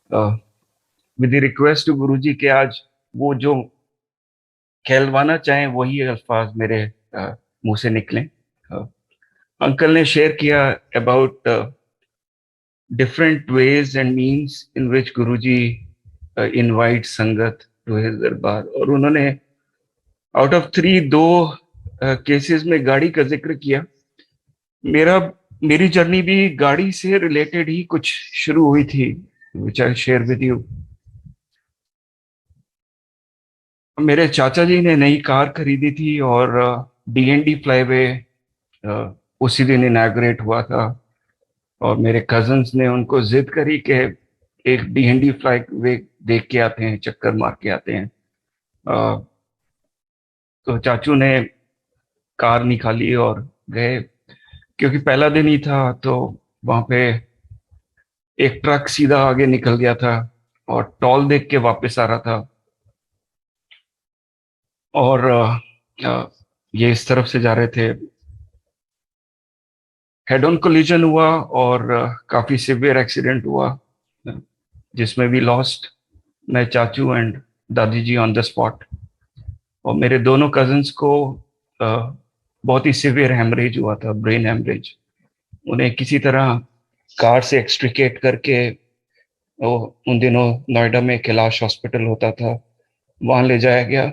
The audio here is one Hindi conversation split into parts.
विद रिक्वेस्ट टू गुरुजी के आज वो जो कहलवाना चाहें वही अल्फाज मेरे मुंह से निकलें। अंकल ने शेयर किया about different ways and means in which Guruji invites संगत to his दरबार। और उन्होंने आउट ऑफ थ्री दो केसेस में गाड़ी का जिक्र किया। मेरा मेरी जर्नी भी गाड़ी से रिलेटेड ही कुछ शुरू हुई थी, विच आई शेयर विद यू। मेरे चाचा जी ने नई कार खरीदी थी और डीएनडी फ्लाईवे उसी दिन इनॉग्रेट हुआ था। और मेरे कजन्स ने उनको जिद करी कि एक डीएनडी फ्लाई वे देख के आते हैं, चक्कर मार के आते हैं। अ, तो चाचू ने कार निकाली और गए। क्योंकि पहला दिन ही था तो वहां पे एक ट्रक सीधा आगे निकल गया था और टॉल देख के वापस आ रहा था। और ये इस तरफ से जा रहे थे। हेड ऑन कोलिजन हुआ और काफी सिवियर एक्सीडेंट हुआ, जिसमें भी लॉस्ट मैं चाचू एंड दादी जी ऑन द स्पॉट। और मेरे दोनों कजन्स को बहुत ही सिवियर हेमरेज हुआ था, ब्रेन हेमरेज। उन्हें किसी तरह कार से एक्सट्रिकेट करके वो उन दिनों नोएडा में कैलाश हॉस्पिटल होता था, वहां ले जाया गया।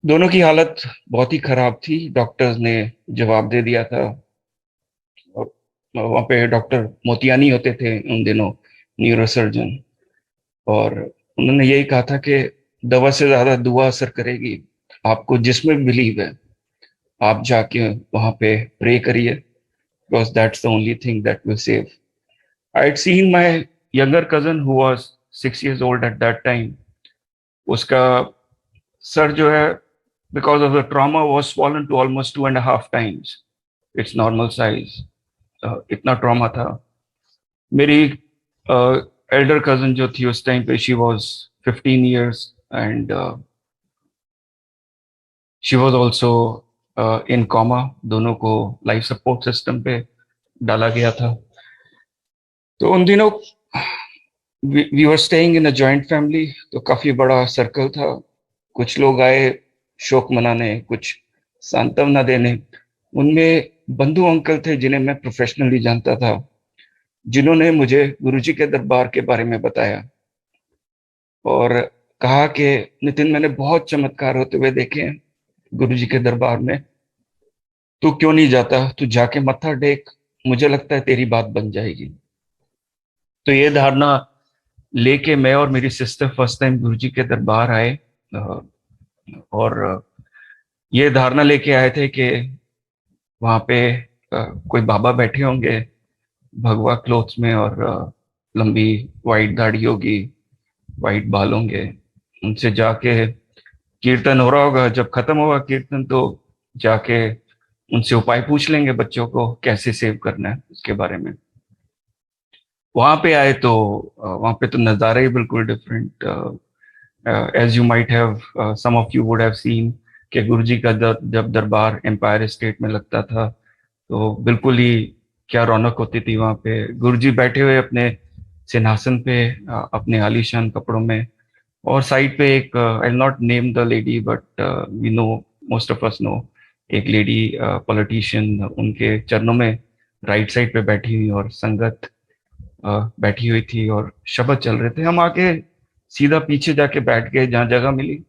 दोनों की हालत बहुत ही खराब थी। डॉक्टर्स ने जवाब दे दिया था। और वहां पे डॉक्टर मोतियानी होते थे उन दिनों, न्यूरोसर्जन। और उन्होंने यही कहा था कि दवा से ज्यादा दुआ असर करेगी। आपको जिसमें बिलीव है आप जाके वहां पे प्रे करिए, because that's the only thing that will save. I had seen my younger cousin who was 6 years old at that time. उसका सर जो है, because of the trauma, was swollen to almost 2.5 times its normal size. इतना ट्रॉमा था। मेरी एल्डर कजन जो थी उस टाइम पे, she was 15 years and she was also in coma. दोनों को लाइफ सपोर्ट सिस्टम पे डाला गया था। तो उन दिनों we were staying in a joint family, तो काफी बड़ा सर्कल था। कुछ लोग आए शोक मनाने, कुछ सांत्वना देने। उनमें बंधु अंकल थे जिन्हें मैं प्रोफेशनली जानता था, जिन्होंने मुझे गुरुजी के दरबार के बारे में बताया और कहा कि नितिन, मैंने बहुत चमत्कार होते हुए देखे हैं गुरुजी के दरबार में। तू क्यों नहीं जाता? तू जाके मत्था टेक, मुझे लगता है तेरी बात बन जाएगी। तो ये धारणा लेके मैं और मेरी सिस्टर फर्स्ट टाइम गुरुजी के दरबार आए। अ, और ये धारणा लेके आए थे कि वहां पे कोई बाबा बैठे होंगे भगवा क्लोथ्स में, और लंबी वाइट दाढ़ी होगी, वाइट बाल होंगे। उनसे जाके कीर्तन हो रहा होगा, जब खत्म होगा कीर्तन तो जाके उनसे उपाय पूछ लेंगे, बच्चों को कैसे सेव करना है उसके बारे में। वहां पे आए तो वहां पे तो नज़ारा ही बिल्कुल different. As you might have, some of you would have seen कि गुरुजी का जब दरबार एम्पायर स्टेट में लगता था तो बिल्कुल ही क्या रौनक होती थी वहां पे। गुरुजी बैठे हुए अपने सिंहासन पे, अपने आलीशान कपड़ों में। और साइड पे एक, I not name the lady but we know, most of us know, एक लेडी पॉलिटिशियन उनके चरणों में राइट साइड पे बैठी हुई, और संगत बैठी हुई थी और शब्द चल रहे थे। हम आके सीधा पीछे जाके बैठ गए जहाँ जगह मिली।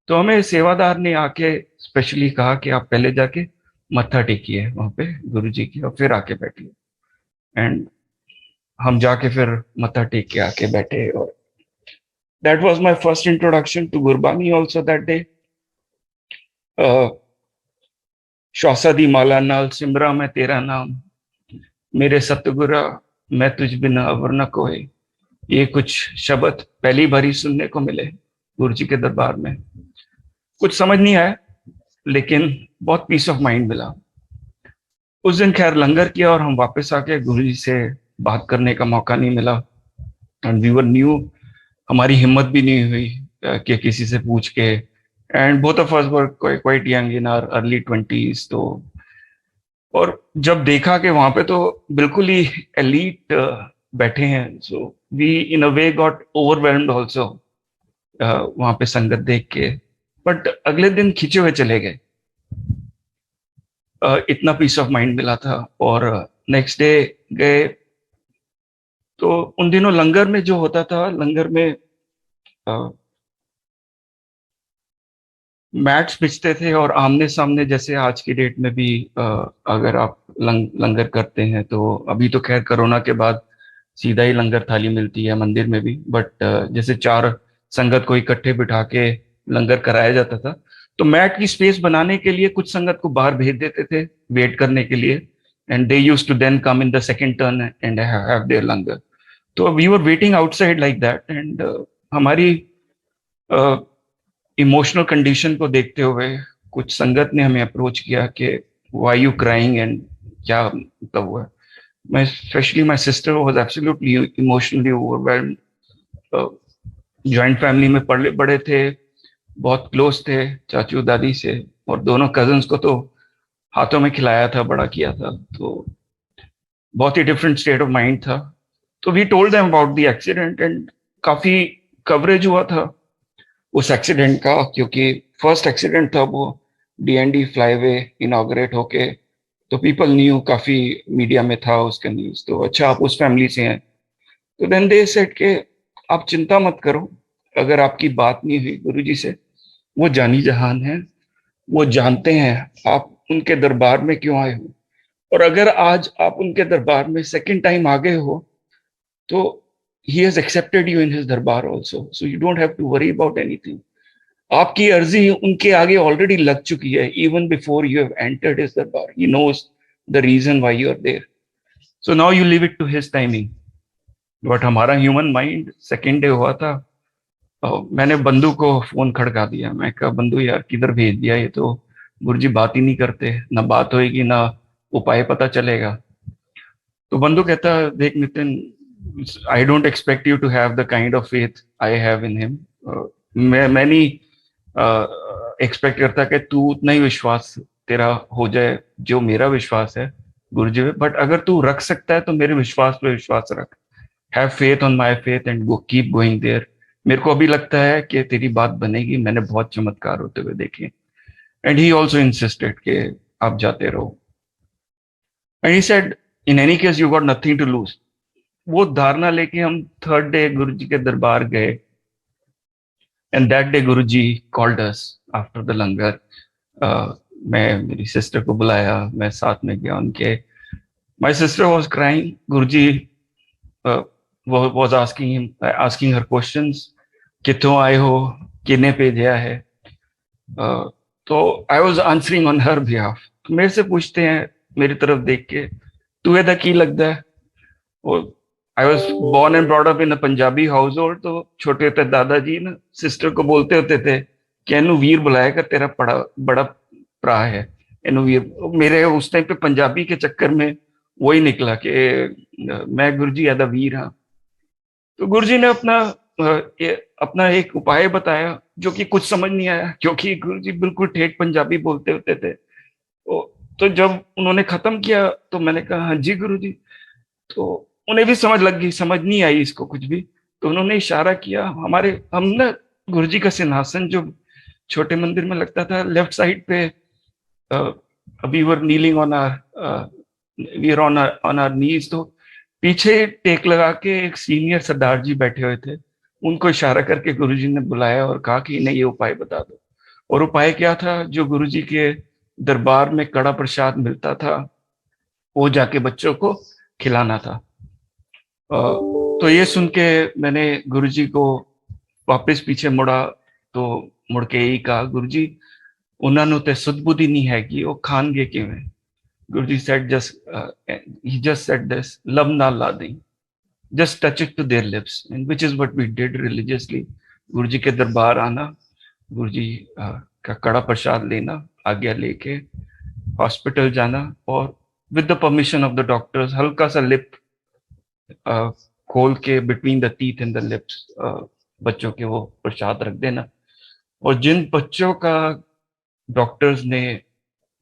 तो हमें सेवादार ने आके स्पेशली कहा कि आप पहले जाके मत्था टेकिए वहां पे गुरु जी की, और फिर आके बैठिए। एंड हम जाके फिर मत्था टेक के आके बैठे। और that was my first introduction to Gurbani also that day. श्वासा दी माला नाल सिमरा मैं तेरा नाम, मेरे सतगुरा मैं तुझ बिना अवर न कोई। ये कुछ शब्द पहली बारी सुनने को मिले गुरु जी के दरबार में। कुछ समझ नहीं आया, लेकिन बहुत पीस ऑफ माइंड मिला। उस दिन खैर लंगर किया और हम वापस आके गुरु जी से बात करने का मौका नहीं मिला। एंड वी वर न्यू, हमारी हिम्मत भी नहीं हुई कि किसी से पूछ के। And both of us were quite young in our early 20s। तो और जब देखा कि वहां पे तो बिल्कुल ही एलीट बैठे हैं. So we in a way got overwhelmed also वहां पे संगत देख के. बट अगले दिन खींचे हुए चले गए. इतना पीस ऑफ माइंड मिला था. और नेक्स्ट डे गए तो उन दिनों लंगर में जो होता था, लंगर में मैट्स बिछते थे और आमने सामने, जैसे आज की डेट में भी अगर आप लंगर करते हैं तो अभी तो खैर कोरोना के बाद सीधा ही लंगर थाली मिलती है मंदिर में भी. बट जैसे चार संगत को इकट्ठे बिठा के लंगर कराया जाता था, तो मैट की स्पेस बनाने के लिए कुछ संगत को बाहर भेज देते थे वेट करने के लिए. And they used to then come in the second turn and have their langar. तो we were waiting outside like that. And हमारी इमोशनल कंडीशन को देखते हुए कुछ संगत ने हमें अप्रोच किया कि व्हाई यू क्राइंग एंड क्या मतलब हुआ. मैं specially my sister was absolutely emotionally overwhelmed. Joint family में पढ़े बड़े थे, बहुत क्लोज थे चाचू दादी से, और दोनों कजन्स को तो हाथों में खिलाया था, बड़ा किया था. तो बहुत ही डिफरेंट स्टेट ऑफ माइंड था. तो we told them about the accident. एंड काफी कवरेज हुआ था उस एक्सीडेंट का, क्योंकि फर्स्ट एक्सीडेंट था वो. डीएनडी फ्लाईवे इनॉग्रेट होके, तो पीपल न्यू, काफी मीडिया में था उसका न्यूज. तो अच्छा आप उस फैमिली से हैं. तो देन दे सेड के आप चिंता मत करो, अगर आपकी बात नहीं हुई गुरुजी से, वो जानी जहान है, वो जानते हैं आप उनके दरबार में क्यों आए हो. और अगर आज आप उनके दरबार में सेकंड टाइम आ गए हो तो he has accepted you in his दरबार also, so you don't have to worry about anything. आपकी अर्जी उनके आगे ऑलरेडी लग चुकी है. even before you have entered his दरबार, he knows the reason why you are there. so now you leave it to his timing. But हमारा ह्यूमन माइंड सेकेंड डे हुआ था. मैंने बंधु को फोन खड़का दिया. मैं कहा बंधु यार किधर भेज दिया, ये तो गुरुजी बात ही नहीं करते, ना बात होएगी ना उपाय पता चलेगा. तो बंधु कहता देख Nitin, I don't expect you to have the kind of faith I have in him. मैं नहीं एक्सपेक्ट करता कि तू उतना ही विश्वास तेरा हो जाए जो मेरा विश्वास है गुरुजी पे. बट अगर तू रख सकता है तो मेरे विश्वास पे विश्वास रख. Have faith on my faith and go keep going there. मेरे को अभी लगता है कि तेरी बात बनेगी, मैंने बहुत चमत्कार होते हुए देखे. एंड ही ऑल्सो इंसिस्टेड कि आप जाते रहो. And he said in any case you got nothing to lose. वो धारणा लेके हम थर्ड डे गुरु जी के दरबार गए. And that day Guru ji called us after the लंगर. मैं मेरी सिस्टर को बुलाया, मैं साथ में गया उनके. My sister was crying. Guru ji was asking her questions. कितों आए हो, किने भेजा है. तो I was answering on her behalf. मेरे से पूछते हैं मेरी तरफ देख के, तू एदा की लगता है. I was born and brought up in a Punjabi house hold. तो छोटे होते दादाजी ना सिस्टर को बोलते होते थे कि इनू वीर बुलाया कर, तेरा बड़ा बड़ा भरा है इनू वीर. मेरे उस टाइम पे पंजाबी के चक्कर में वही निकला कि मैं गुरुजी एदा वीर हाँ. तो गुरुजी ने अपना एक उपाय बताया जो कि कुछ समझ नहीं आया, क्योंकि गुरुजी बिल्कुल ठेठ पंजाबी बोलते होते थे. तो जब उन्होंने खत्म किया तो मैंने कहा हाँ जी गुरुजी. तो उन्हें भी समझ लग गई, समझ नहीं आई इसको कुछ भी. तो उन्होंने इशारा किया. हम ना गुरुजी का सिंहासन जो छोटे मंदिर में लगता था, लेफ्ट साइड पे we were kneeling on our we are on our knees. तो पीछे टेक लगा के एक सीनियर सरदार जी बैठे हुए थे. उनको इशारा करके गुरुजी ने बुलाया और कहा कि इन्हें ये उपाय बता दो. और उपाय क्या था, जो गुरुजी के दरबार में कड़ा प्रसाद मिलता था वो जाके बच्चों को खिलाना था. तो ये सुन के मैंने गुरुजी को वापस पीछे मुड़ा तो मुड़ के यही कहा, गुरुजी उन्होंने ते सुध बुद्धि नहीं है कि वो खानगे किवें. गुरुजी said he just said this, love ना ला दें, just touch it to their lips, and which is what we did religiously. गुरुजी के दरबार आना, गुरुजी का कड़ा प्रसाद लेना, आज्ञा लेके हॉस्पिटल जाना, और with the permission of the doctors हल्का सा लिप खोल के between the teeth and the lips बच्चों के वो प्रसाद रख देना. और जिन बच्चों का डॉक्टर्स ने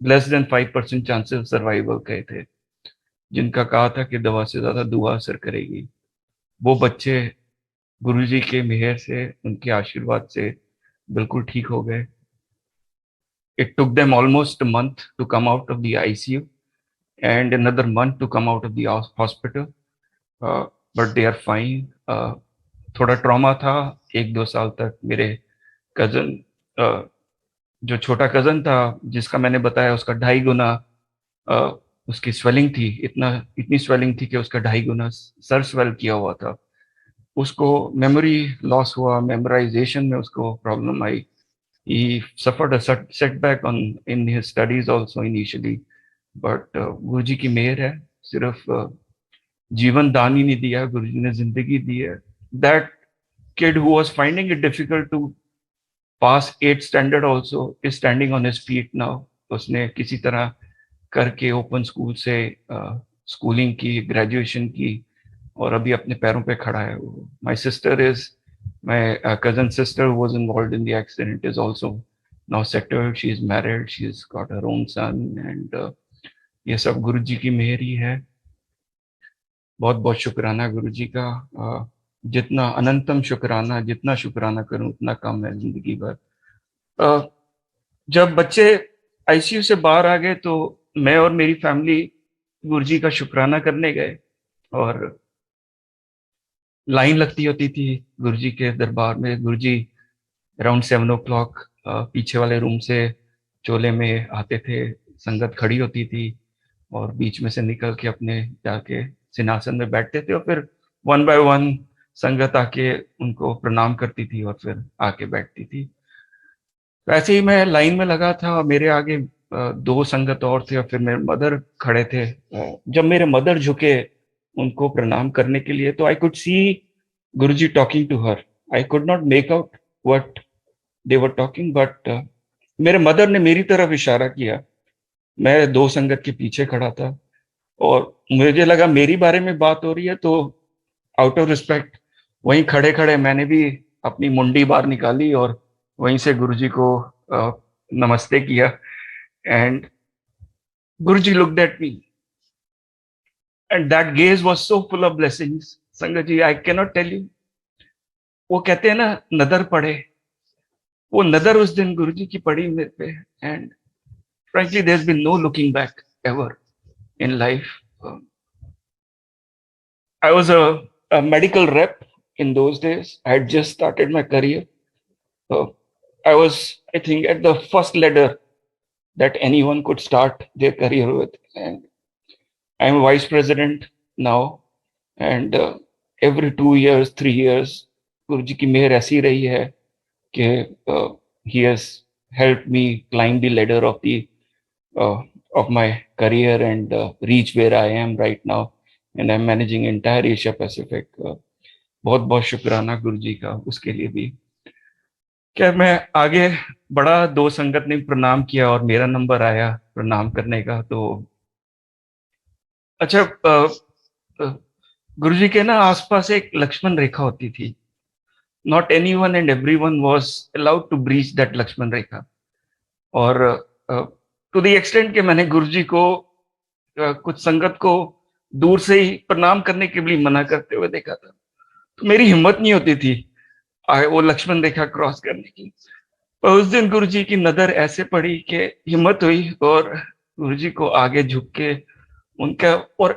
लेस देन 5% चांसेस सर्वाइवल कहे थे, जिनका कहा था कि दवा से ज्यादा दुआ असर करेगी, वो बच्चे गुरुजी के मेहर से, उनके आशीर्वाद से बिल्कुल ठीक हो गए. It took them almost a month to come out of the ICU and another month to come out of the hospital. But they are fine. थोड़ा ट्रॉमा था 1-2 साल तक. मेरे कजन, जो छोटा कजन था जिसका मैंने बताया, उसका 2.5 गुना उसकी स्वेलिंग थी. इतनी स्वेलिंग थी कि उसका 2.5 गुना सर स्वेल किया हुआ था. उसको मेमोरी लॉस हुआ, मेमोराइजेशन में उसको problem I. He suffered a setback in his studies also initially, but गुरुजी की मेहर है. सिर्फ जीवन दान ही नहीं दिया, गुरुजी ने जिंदगी दी है. That kid who was finding it difficult to pass 8th standard also is standing on his feet now. उसने किसी तरह करके ओपन स्कूल से स्कूलिंग की, ग्रेजुएशन की, और अभी अपने पैरों पे खड़ा है. My sister is, my cousin sister who was involved in the accident is also now settled. She is married. She's got her own son, and ये सब गुरु जी की मेहर ही है. बहुत बहुत शुक्राना गुरु जी का. जितना अनंतम शुक्राना, जितना शुक्राना करूं उतना कम है जिंदगी भर. जब बच्चे आईसीयू से बाहर आ गए तो मैं और मेरी फैमिली गुरु जी का शुक्राना करने गए, और लाइन लगती होती थी गुरुजी के दरबार में. गुरुजी अराउंड 7 o'clock पीछे वाले रूम से चोले में आते थे. संगत खड़ी होती थी और बीच में से निकल के अपने जाके सिंहासन में बैठते थे, और फिर 1 by 1 संगत आके उनको प्रणाम करती थी और फिर आके बैठती थी. तो ऐसे ही मैं लाइन में लगा था. मेरे आगे 2 संगत और थे और फिर मेरे मदर खड़े थे. जब मेरे मदर झुके उनको प्रणाम करने के लिए, तो I could see Guruji talking to her. I could not make out what they were talking, but मेरे मदर ने मेरी तरफ इशारा किया. मैं 2 संगत के पीछे खड़ा था और मुझे लगा मेरी बारे में बात हो रही है, तो आउट ऑफ रिस्पेक्ट वहीं खड़े खड़े मैंने भी अपनी मुंडी बाहर निकाली और वहीं से गुरुजी को नमस्ते किया. And Guruji looked at me and that gaze was so full of blessings. संगत जी, I cannot tell you. वो कहते हैं ना, नदर पड़े, वो नदर उस दिन गुरुजी की पड़ी मेरे पे. and frankly there's been no looking back ever in life. I was a medical rep in those days. I had just started my career. I was, I think, at the first ladder that anyone could start their career with, and I'm a vice president now. And every 2 years, 3 years, गुरुजी की मेहर ऐसी रही है कि he has helped me climb the ladder of my career and reach where I am right now, and I'm managing entire Asia Pacific. बहुत बहुत शुक्राना गुरुजी का उसके लिए भी. क्या मैं आगे बढ़ा, 2 संगत ने प्रणाम किया और मेरा नंबर आया प्रणाम करने का. तो अच्छा, गुरुजी के ना आसपास एक लक्ष्मण रेखा होती थी. Not anyone and everyone was allowed to breach that Lakshman rekha. और टू द एक्सटेंट कि मैंने गुरुजी को कुछ संगत को दूर से ही प्रणाम करने के लिए मना करते हुए देखा था. तो मेरी हिम्मत नहीं होती थी वो लक्ष्मण रेखा क्रॉस करने की. पर उस दिन गुरुजी की नजर ऐसे पड़ी कि हिम्मत हुई और गुरुजी को आगे झुक के उनका, और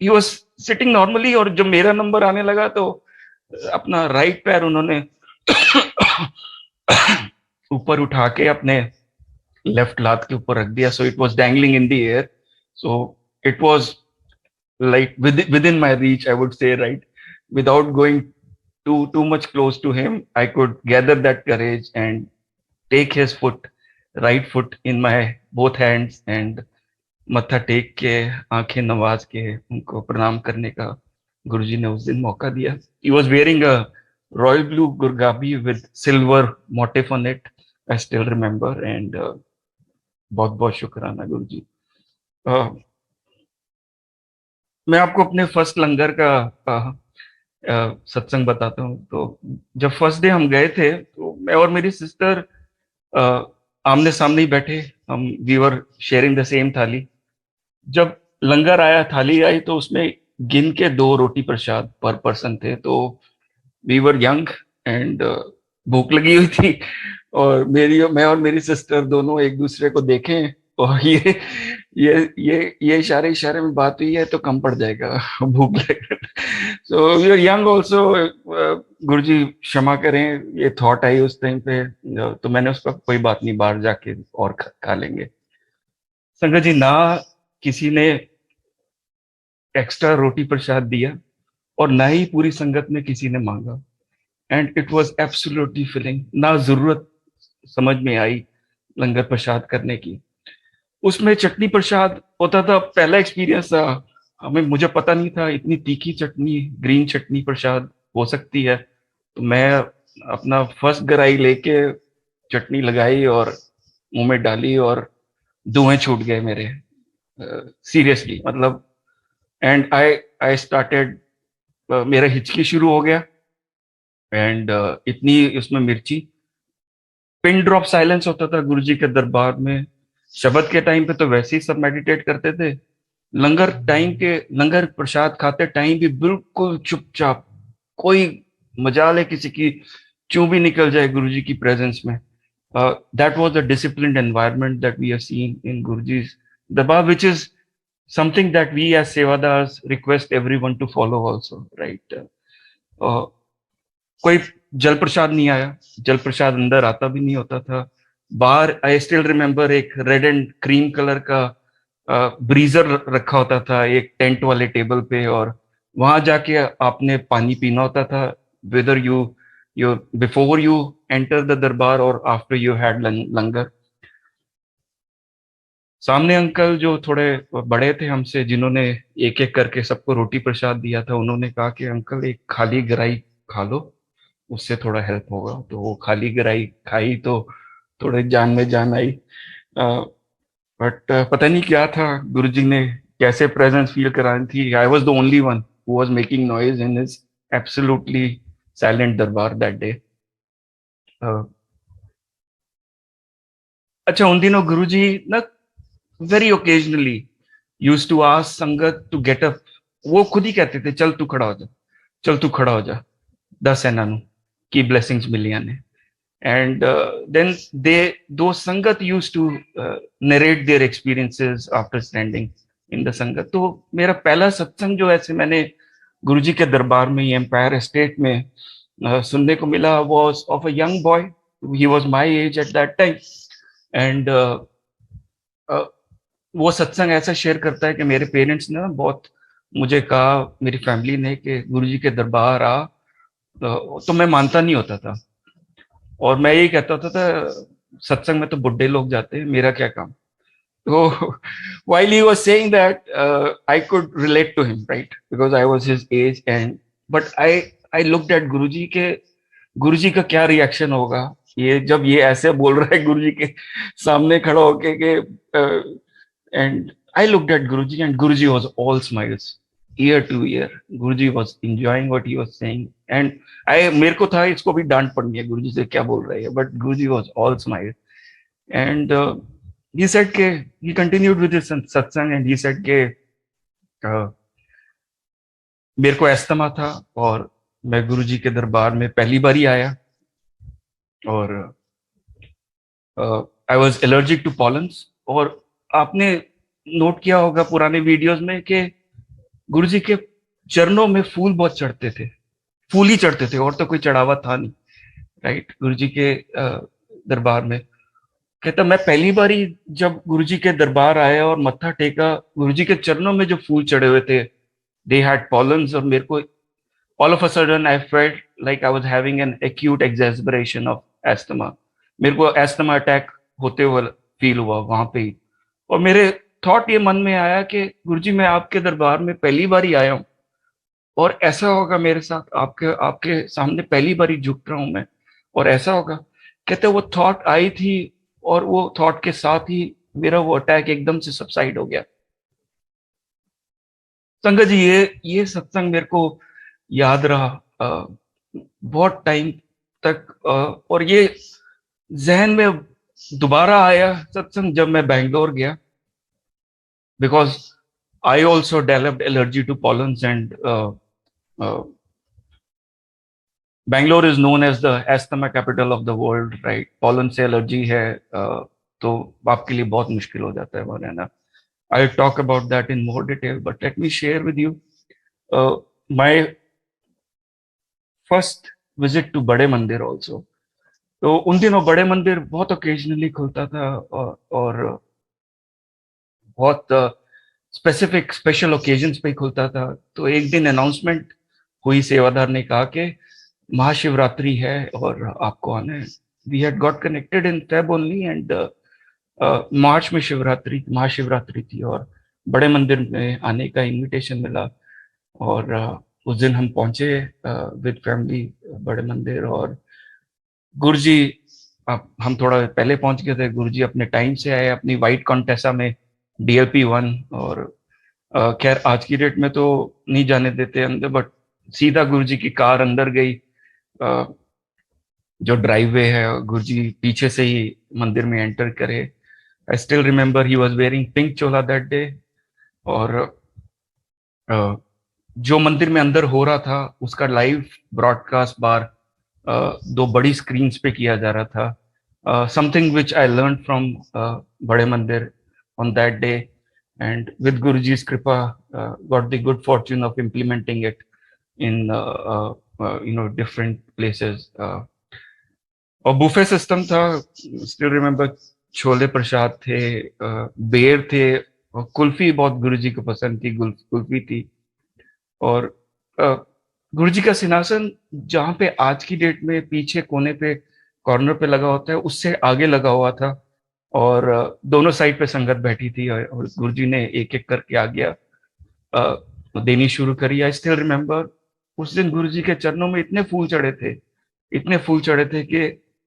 ही वाज सिटिंग नॉर्मली, और जब मेरा नंबर आने लगा तो अपना राइट पैर उन्होंने ऊपर उठा के अपने लेफ्ट लात के ऊपर रख दिया. So it was dangling in the air. So it was like within my reach, I would say, right? Without going too much close to him, I could gather that courage and take his right foot in my both hands and मत्था टेक के, आंखें नवाज के उनको प्रणाम करने का गुरुजी ने उस दिन मौका दिया. He was wearing a royal blue gurgabi with silver motif on it. I still remember. And बहुत बहुत शुक्राना गुरुजी. मैं आपको अपने फर्स्ट लंगर का सत्संग बताता हूँ. तो जब फर्स्ट डे हम गए थे तो मैं और मेरी सिस्टर आमने सामने ही बैठे. हम we were sharing the same thali. जब लंगर आया, थाली आई, तो उसमें गिन के 2 रोटी प्रसाद पर पर्सन थे। तो वी वर यंग एंड भूख लगी हुई थी, और मैं और मेरी सिस्टर दोनों एक दूसरे को देखें, और ये इशारे इशारे में बात हुई है तो कम पड़ जाएगा भूख लगे। So we are young also. Guruji क्षमा करें, ये थॉट आई उस टाइम पे, तो मैंने उसका कोई बात नहीं, बाहर जाके और खा लेंगे। संगत जी, ना किसी ने एक्स्ट्रा रोटी प्रसाद दिया, और ना ही पूरी संगत में किसी ने मांगा। And it was absolutely filling, ना जरूरत समझ में आई लंगर प्रसाद करने की। उसमें चटनी प्रसाद होता था, पहला एक्सपीरियंस था हमें, मुझे पता नहीं था इतनी तीखी चटनी, ग्रीन चटनी प्रसाद हो सकती है। तो मैं अपना फर्स्ट गराई लेके चटनी लगाई और मुंह में डाली, और धुएं छूट गए मेरे, सीरियसली मतलब। एंड आई आई स्टार्टेड, मेरा हिचकी शुरू हो गया। एंड इतनी उसमें मिर्ची, पिन ड्रॉप साइलेंस होता था गुरुजी के दरबार में। शबद के टाइम पे तो वैसे ही सब मेडिटेट करते थे, लंगर टाइम के, लंगर प्रसाद खाते टाइम भी बिल्कुल चुपचाप। कोई मजाल है किसी की चूं भी निकल जाए गुरुजी की प्रेजेंस में। That was the disciplined environment that we are seeing in गुरुजी's darbar, which is something that we as Sevadars request everyone to follow also, right? कोई जल प्रसाद नहीं आया, जल प्रसाद अंदर आता भी नहीं होता था। बाहर आई स्टिल रिमेम्बर एक रेड एंड क्रीम कलर का ब्रीजर रखा होता था एक टेंट वाले टेबल पे, और वहां जाके आपने पानी पीना होता था, whether you before you enter the दरबार और आफ्टर यू हैड लंगर। सामने अंकल जो थोड़े बड़े थे हमसे, जिन्होंने एक एक करके सबको रोटी प्रसाद दिया था, उन्होंने कहा कि अंकल एक खाली गराई खा लो, उससे थोड़ा हेल्प होगा। तो वो खाली गराई खाई तो थोड़े जान में जान आई। बट पता नहीं क्या था, गुरुजी ने कैसे प्रेजेंस फील करानी थी। I was the only one who was making noise in his absolutely silent darbar that day. अच्छा, उन दिनों गुरुजी ना very occasionally use to ask sangat to get up. वो खुद ही कहते थे, चल तू खड़ा हो जा, चल तू खड़ा हो जा, दस एनानु की ब्लेसिंग्स मिलियां ने। And then those sangat used to narrate their experiences after standing in the sangat. तो मेरा पहला सत्संग जो ऐसे मैंने गुरुजी के दरबार में ही एम्पायर एस्टेट में सुनने को मिला was of a young boy. He was my age at that time. And वो सत्संग ऐसा शेयर करता है कि मेरे पेरेंट्स ने बहुत मुझे कहा, मेरी फैमिली ने, कि गुरुजी के दरबार आ। तो मैं मानता नहीं होता था, और मैं यही कहता होता था सत्संग में तो बुढ़े लोग जाते हैं, मेरा क्या काम। तो while he was saying that, I could relate to him, right, because I was his age, and but I looked at गुरुजी के, गुरुजी का क्या रिएक्शन होगा ये जब ये ऐसे बोल रहा है गुरुजी के सामने खड़ा होके के। And I looked at Guruji, and Guruji was all smiles year two year. Guruji was enjoying what he was saying, and I, मेरे को था इसको भी डांट पड़नी है, गुरुजी से क्या बोल रही है, but Guruji was all smile. And he said के he continued with his satsang, and he said के मेरे को एस्थमा था, और मैं गुरुजी के दरबार में पहली बार ही आया, और I was allergic to pollens. और आपने नोट किया होगा पुराने वीडियोस में कि गुरुजी के चरणों में फूल बहुत चढ़ते थे, फूल ही चढ़ते थे, और तो कोई चढ़ावा था नहीं, राइट, गुरुजी के दरबार में। कहता मैं पहली बार ही जब गुरुजी के दरबार आया और मत्था टेका, गुरुजी के चरणों में जो फूल चढ़े हुए थे, दे हैड पॉलन्स, और मेरे को all of a sudden I felt like I was having an acute exacerbation of asthma. मेरे को एस्थमा अटैक होते हुए फील हुआ वहां पे ही। और मेरे थॉट ये मन में आया कि गुरुजी मैं आपके दरबार में पहली बार ही आया हूँ, और ऐसा होगा मेरे साथ, आपके आपके सामने पहली बार ही झुक रहा हूं मैं, और ऐसा होगा। कहते वो थॉट आई थी, और वो थॉट के साथ ही मेरा वो अटैक एकदम से सबसाइड हो गया। संगत जी, ये सत्संग मेरे को याद रहा बहुत टाइम तक, और ये जहन में दोबारा आया सत्संग जब मैं बैंगलोर गया, because I also developed allergy to pollens, and uh, Bangalore is known as the asthma capital of the world, right? Pollen से एलर्जी है तो आपके लिए बहुत मुश्किल हो जाता है वहाँ रहना. I'll talk about that in more detail, but let me share with you my first visit to बड़े मंदिर also. तो उन दिनों बड़े मंदिर बहुत ओकेजनली खुलता था और बहुत स्पेसिफिक स्पेशल ओकेजन्स पे खुलता था. तो एक दिन अनाउंसमेंट हुई, सेवादार ने कहा कि महाशिवरात्रि है और आपको आना है. We had got connected in Feb only, and March में शिवरात्रि महाशिवरात्रि थी और बड़े मंदिर में आने का इनविटेशन मिला. और उस दिन हम पहुंचे विद फैमिली बड़े मंदिर. और गुरुजी, हम थोड़ा पहले पहुंच गए थे. गुरुजी अपने टाइम से आए अपनी वाइट कॉन्टेसा में DLP-1. और खैर आज की डेट में तो नहीं जाने देते अंदर, बट सीधा गुरुजी की कार अंदर गई. जो ड्राइववे है, गुरुजी पीछे से ही मंदिर में एंटर करे. I still remember he was wearing pink Chola that day. और जो मंदिर में अंदर हो रहा था उसका लाइव ब्रॉडकास्ट बार दो बड़ी स्क्रीन्स पे किया जा रहा था. Something which I learn from बड़े मंदिर on that day, and with Guruji's kripa got the good fortune of implementing it in different places. और बुफे सिस्टम था. स्टिल रिमेम्बर छोले प्रसाद थे, बेर थे, और कुल्फी बहुत गुरुजी को पसंद थी, कुल्फी थी. और गुरुजी का सिंहासन जहाँ पे आज की डेट में पीछे कोने पे कॉर्नर पे लगा होता है उससे आगे लगा हुआ था. और दोनों साइड पे संगत बैठी थी और गुरुजी ने एक एक करके आ गया देनी शुरू करी. आई स्टिल रिमेम्बर उस दिन गुरुजी के चरणों में इतने फूल चढ़े थे कि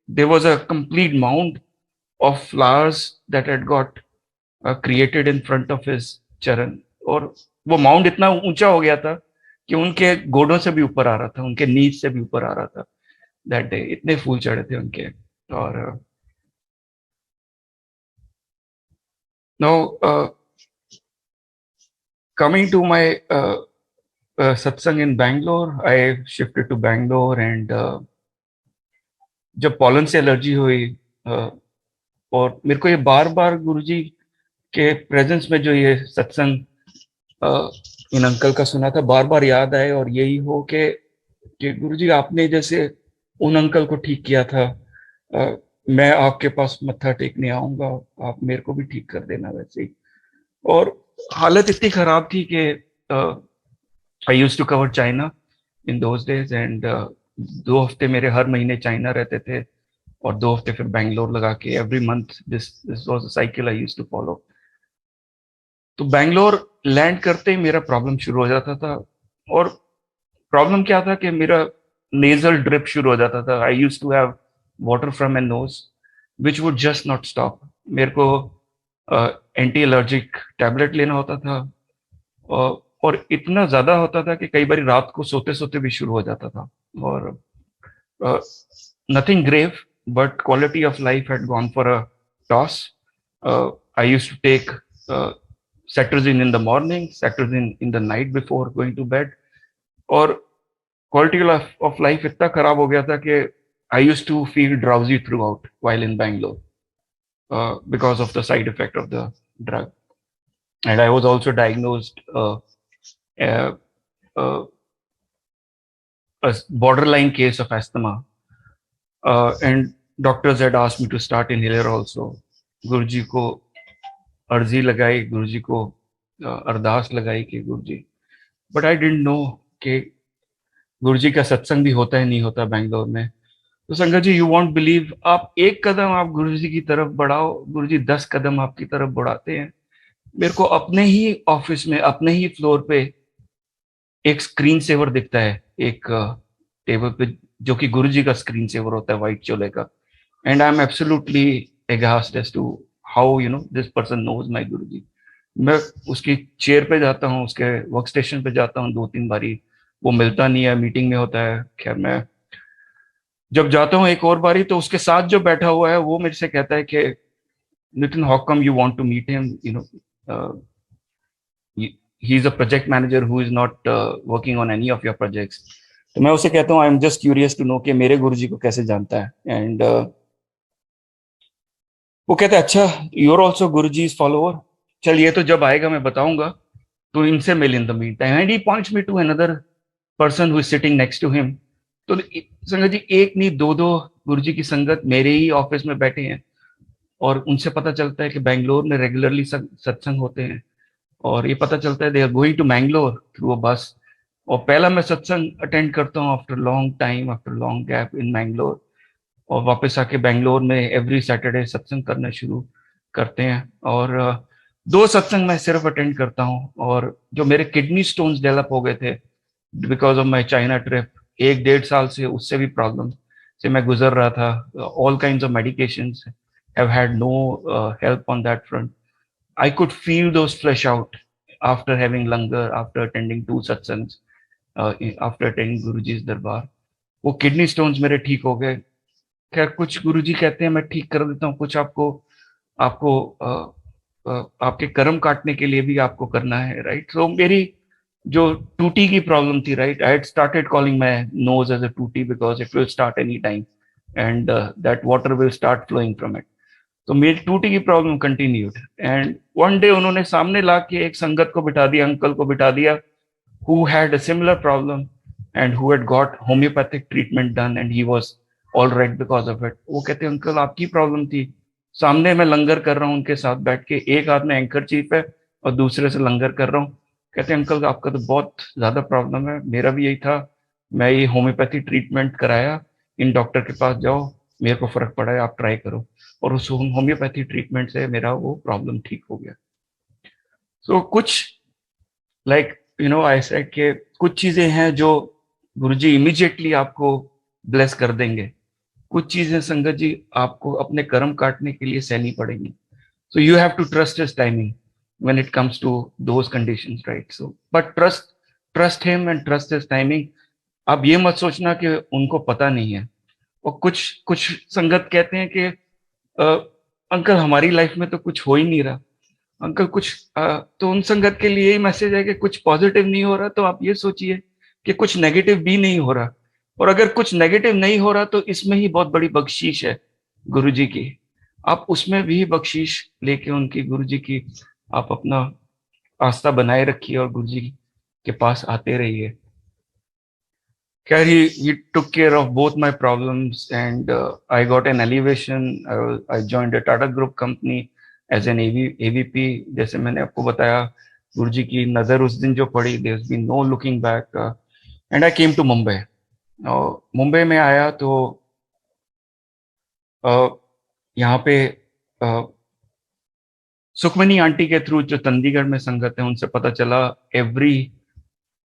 there was a complete mount of flowers that had got created in front of his चरण. और वो माउंट इतना ऊंचा हो गया था कि उनके गोडों से भी ऊपर आ रहा था, उनके नीज से भी ऊपर आ रहा था दैट डे. इतने फूल चढ़े थे उनके. और now coming to my satsang in Bangalore, I shifted to Bangalore, and जब पॉलन से एलर्जी हुई और मेरे को ये बार बार गुरुजी के प्रेजेंस में जो ये सत्संग इन अंकल का सुना था बार बार याद आए. और यही हो कि गुरुजी आपने जैसे उन अंकल को ठीक किया था, मैं आपके पास मत्था टेकने आऊंगा, आप मेरे को भी ठीक कर देना वैसे ही. और हालत इतनी खराब थी कि I used to cover china in those days, and 2 हफ्ते मेरे हर महीने चाइना रहते थे और 2 हफ्ते फिर बैंगलोर लगा के. Every month this was a cycle I used to follow. तो बैंगलोर लैंड करते ही मेरा प्रॉब्लम शुरू हो जाता था. और प्रॉब्लम क्या था कि मेरा नेजल ड्रिप शुरू हो जाता था. I used to have water from my nose which would just not stop. मेरे को एंटी एलर्जिक टैबलेट लेना होता था और इतना ज्यादा होता था कि कई बार रात को सोते सोते भी शुरू हो जाता था. और nothing grave, but quality of life had gone for a toss. I used to take Cetirizine in the morning, Cetirizine in the night before going to bed. और quality of life इतना खराब हो गया था कि I used to feel drowsy throughout while in Bangalore because of the side effect of the drug. And I was also diagnosed a borderline case of asthma. And doctors had asked me to start inhaler also. गुरुजी को अर्जी लगाई, गुरुजी को अरदास लगाई कि गुरुजी, बट आई डिडंट नो कि गुरुजी का सत्संग भी होता है नहीं होता बैंगलोर में. तो संगत जी, यू वॉन्ट बिलीव, आप एक कदम आप गुरुजी की तरफ बढ़ाओ, गुरुजी 10 कदम आपकी तरफ बढ़ाते हैं. मेरे को अपने ही ऑफिस में अपने ही फ्लोर पे एक स्क्रीन सेवर दिखता है, एक टेबल पे, जो कि गुरुजी का स्क्रीन सेवर होता है व्हाइट चोले का. And I am absolutely aghast as to how this person knows my Guruji. मैं उसकी चेयर पे जाता हूँ, उसके वर्क स्टेशन पे जाता हूँ 2-3 बारी, वो मिलता नहीं है, मीटिंग में होता है. खैर मैं जब जाता हूँ एक और बारी तो उसके साथ जो बैठा हुआ है वो मेरे से कहता है कि Nitin, how come you want to meet him, he is a project manager who is not working on any of your projects. तो मैं उसे कहता हूँ I am just curious to know कि मेरे गुरुजी को कैसे जानता है। एंड वो कहते हैं अच्छा you are also Guruji is follower, चल ये तो जब आएगा मैं बताऊंगा, तो इनसे मिल in the meantime. And he points me to another person who is sitting next to him. तो संगत जी एक नहीं दो दो गुरुजी की संगत मेरे ही ऑफिस में बैठे हैं, और उनसे पता चलता है कि बैंगलोर में रेगुलरली सत्संग होते हैं, और ये पता चलता है they are going to Mangalore through a bus. और पहला मैं सत्संग अटेंड करता हूँ after long time, after long gap in Mangalore, और वापस आके बैंगलोर में एवरी सैटरडे सत्संग करना शुरू करते हैं। और दो सत्संग मैं सिर्फ अटेंड करता हूँ, और जो मेरे किडनी स्टोन्स डेवलप हो गए थे because of my China trip, एक डेढ़ साल से उससे भी प्रॉब्लम से मैं गुजर रहा था। All kind of medications have had no help on that front. I could feel those flesh out after having langar, after attending two satsangs, after attending Guruji's दरबार। वो किडनी स्टोन्स मेरे ठीक हो गए। खैर कुछ गुरुजी कहते हैं मैं ठीक कर देता हूँ, कुछ आपको आपको आपके कर्म काटने के लिए भी आपको करना है, राइट। सो मेरी जो टूटी की प्रॉब्लम थी, right, I had started calling my nose as a टूटी because it will start any time and that water will start flowing from it. तो मेरी टूटी की problem continued, and one day उन्होंने सामने ला के एक संगत को बिठा दिया, अंकल को बिठा दिया, who had a similar problem and who had got homeopathic treatment done and he was all right because of it। वो कहते हैं अंकल आपकी प्रॉब्लम थी, सामने मैं लंगर कर रहा हूँ उनके साथ बैठ के, एक हाथ में एंकर चीफ है और दूसरे से लंगर कर रहा हूँ। कहते हैं अंकल आपका तो बहुत ज्यादा प्रॉब्लम है, मेरा भी यही था, मैं ये होम्योपैथी ट्रीटमेंट कराया, इन डॉक्टर के पास जाओ, मेरे को फर्क पड़ा है, आप ट्राई करो। और उस होम्योपैथी ट्रीटमेंट से मेरा वो प्रॉब्लम ठीक हो गया। सो कुछ like you know I said कि कुछ चीजें हैं जो गुरुजी इमीडिएटली आपको ब्लेस कर देंगे, कुछ चीजें संगत जी आपको अपने कर्म काटने के लिए सहनी पड़ेंगी। So you have to trust his timing when it comes to those conditions, right. So but trust trust him and trust his timing. आप ये मत सोचना कि उनको पता नहीं है। और कुछ कुछ संगत कहते हैं कि अंकल हमारी लाइफ में तो कुछ हो ही नहीं रहा, अंकल कुछ तो उन संगत के लिए ही मैसेज है कि कुछ पॉजिटिव नहीं हो रहा तो आप ये सोचिए कि कुछ नेगेटिव भी नहीं हो रहा। और अगर कुछ नेगेटिव नहीं हो रहा तो इसमें ही बहुत बड़ी बख्शीश है गुरु जी की, आप उसमें भी बख्शीश लेके उनकी गुरु जी की आप अपना आस्था बनाए रखिए और गुरु जी के पास आते रहिए। खैर he took care of both my problems and I got an elevation। I joined a Tata Group company as an AVP। जैसे मैंने आपको बताया गुरुजी की नजर उस दिन जो पड़ी, there's been no looking back and I came to Mumbai। Mumbai में आया तो यहाँ पे सुखमनी आंटी के थ्रू जो चंडीगढ़ में संगत है उनसे पता चला every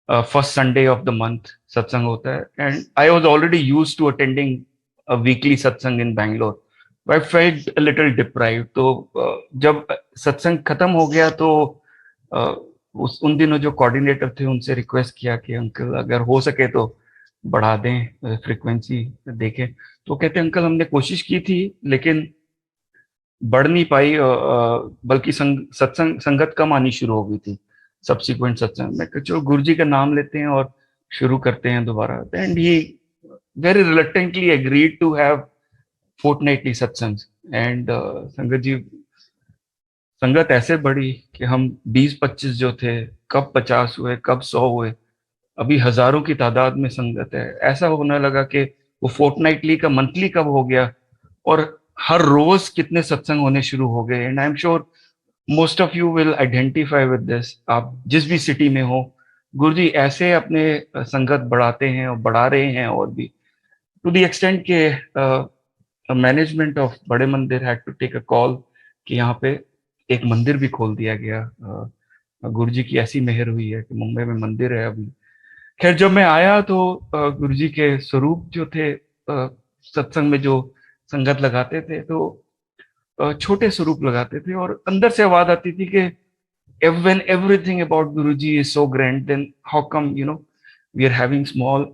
first Sunday of the month satsang होता है। And I was already used to attending a weekly satsang in Bangalore. I felt a little deprived. तो जब सत्संग खत्म हो गया तो उन दिनों जो कोऑर्डिनेटर थे उनसे रिक्वेस्ट किया कि अंकल अगर हो सके तो बढ़ा दें फ्रीक्वेंसी देखें। तो कहते हैं अंकल हमने कोशिश की थी लेकिन बढ़ नहीं पाई, बल्कि सत्संग संगत कम आनी शुरू हो गई थी सब्सिक्वेंट सत्संग में। चलो गुरु जी का नाम लेते हैं और शुरू करते हैं दोबारा। And he very reluctantly agreed to have fortnightly satsang. And sangat ji संगत ऐसे बढ़ी कि हम 20-25 जो थे कब 50 हुए, कब 100 हुए, अभी हजारों की तादाद में संगत है। ऐसा होने लगा कि वो फोर्टनाइटली का मंथली कब हो गया और हर रोज कितने सत्संग होने शुरू हो गए। And I am sure most of you will identify with this. आप जिस भी सिटी में हो गुरुजी ऐसे अपने संगत बढ़ाते हैं और बढ़ा रहे हैं, और भी टू द एक्सटेंट के मैनेजमेंट ऑफ बड़े मंदिर had to take a call कि यहाँ पे एक मंदिर भी खोल दिया गया। गुरुजी की ऐसी मेहर हुई है कि मुंबई में मंदिर है अभी। खैर जब मैं आया तो गुरुजी के स्वरूप जो थे सत्संग में जो संगत लगाते थे तो छोटे स्वरूप लगाते थे, और अंदर से आवाज आती थी कि when everything about Guruji is so grand, then how come we are having small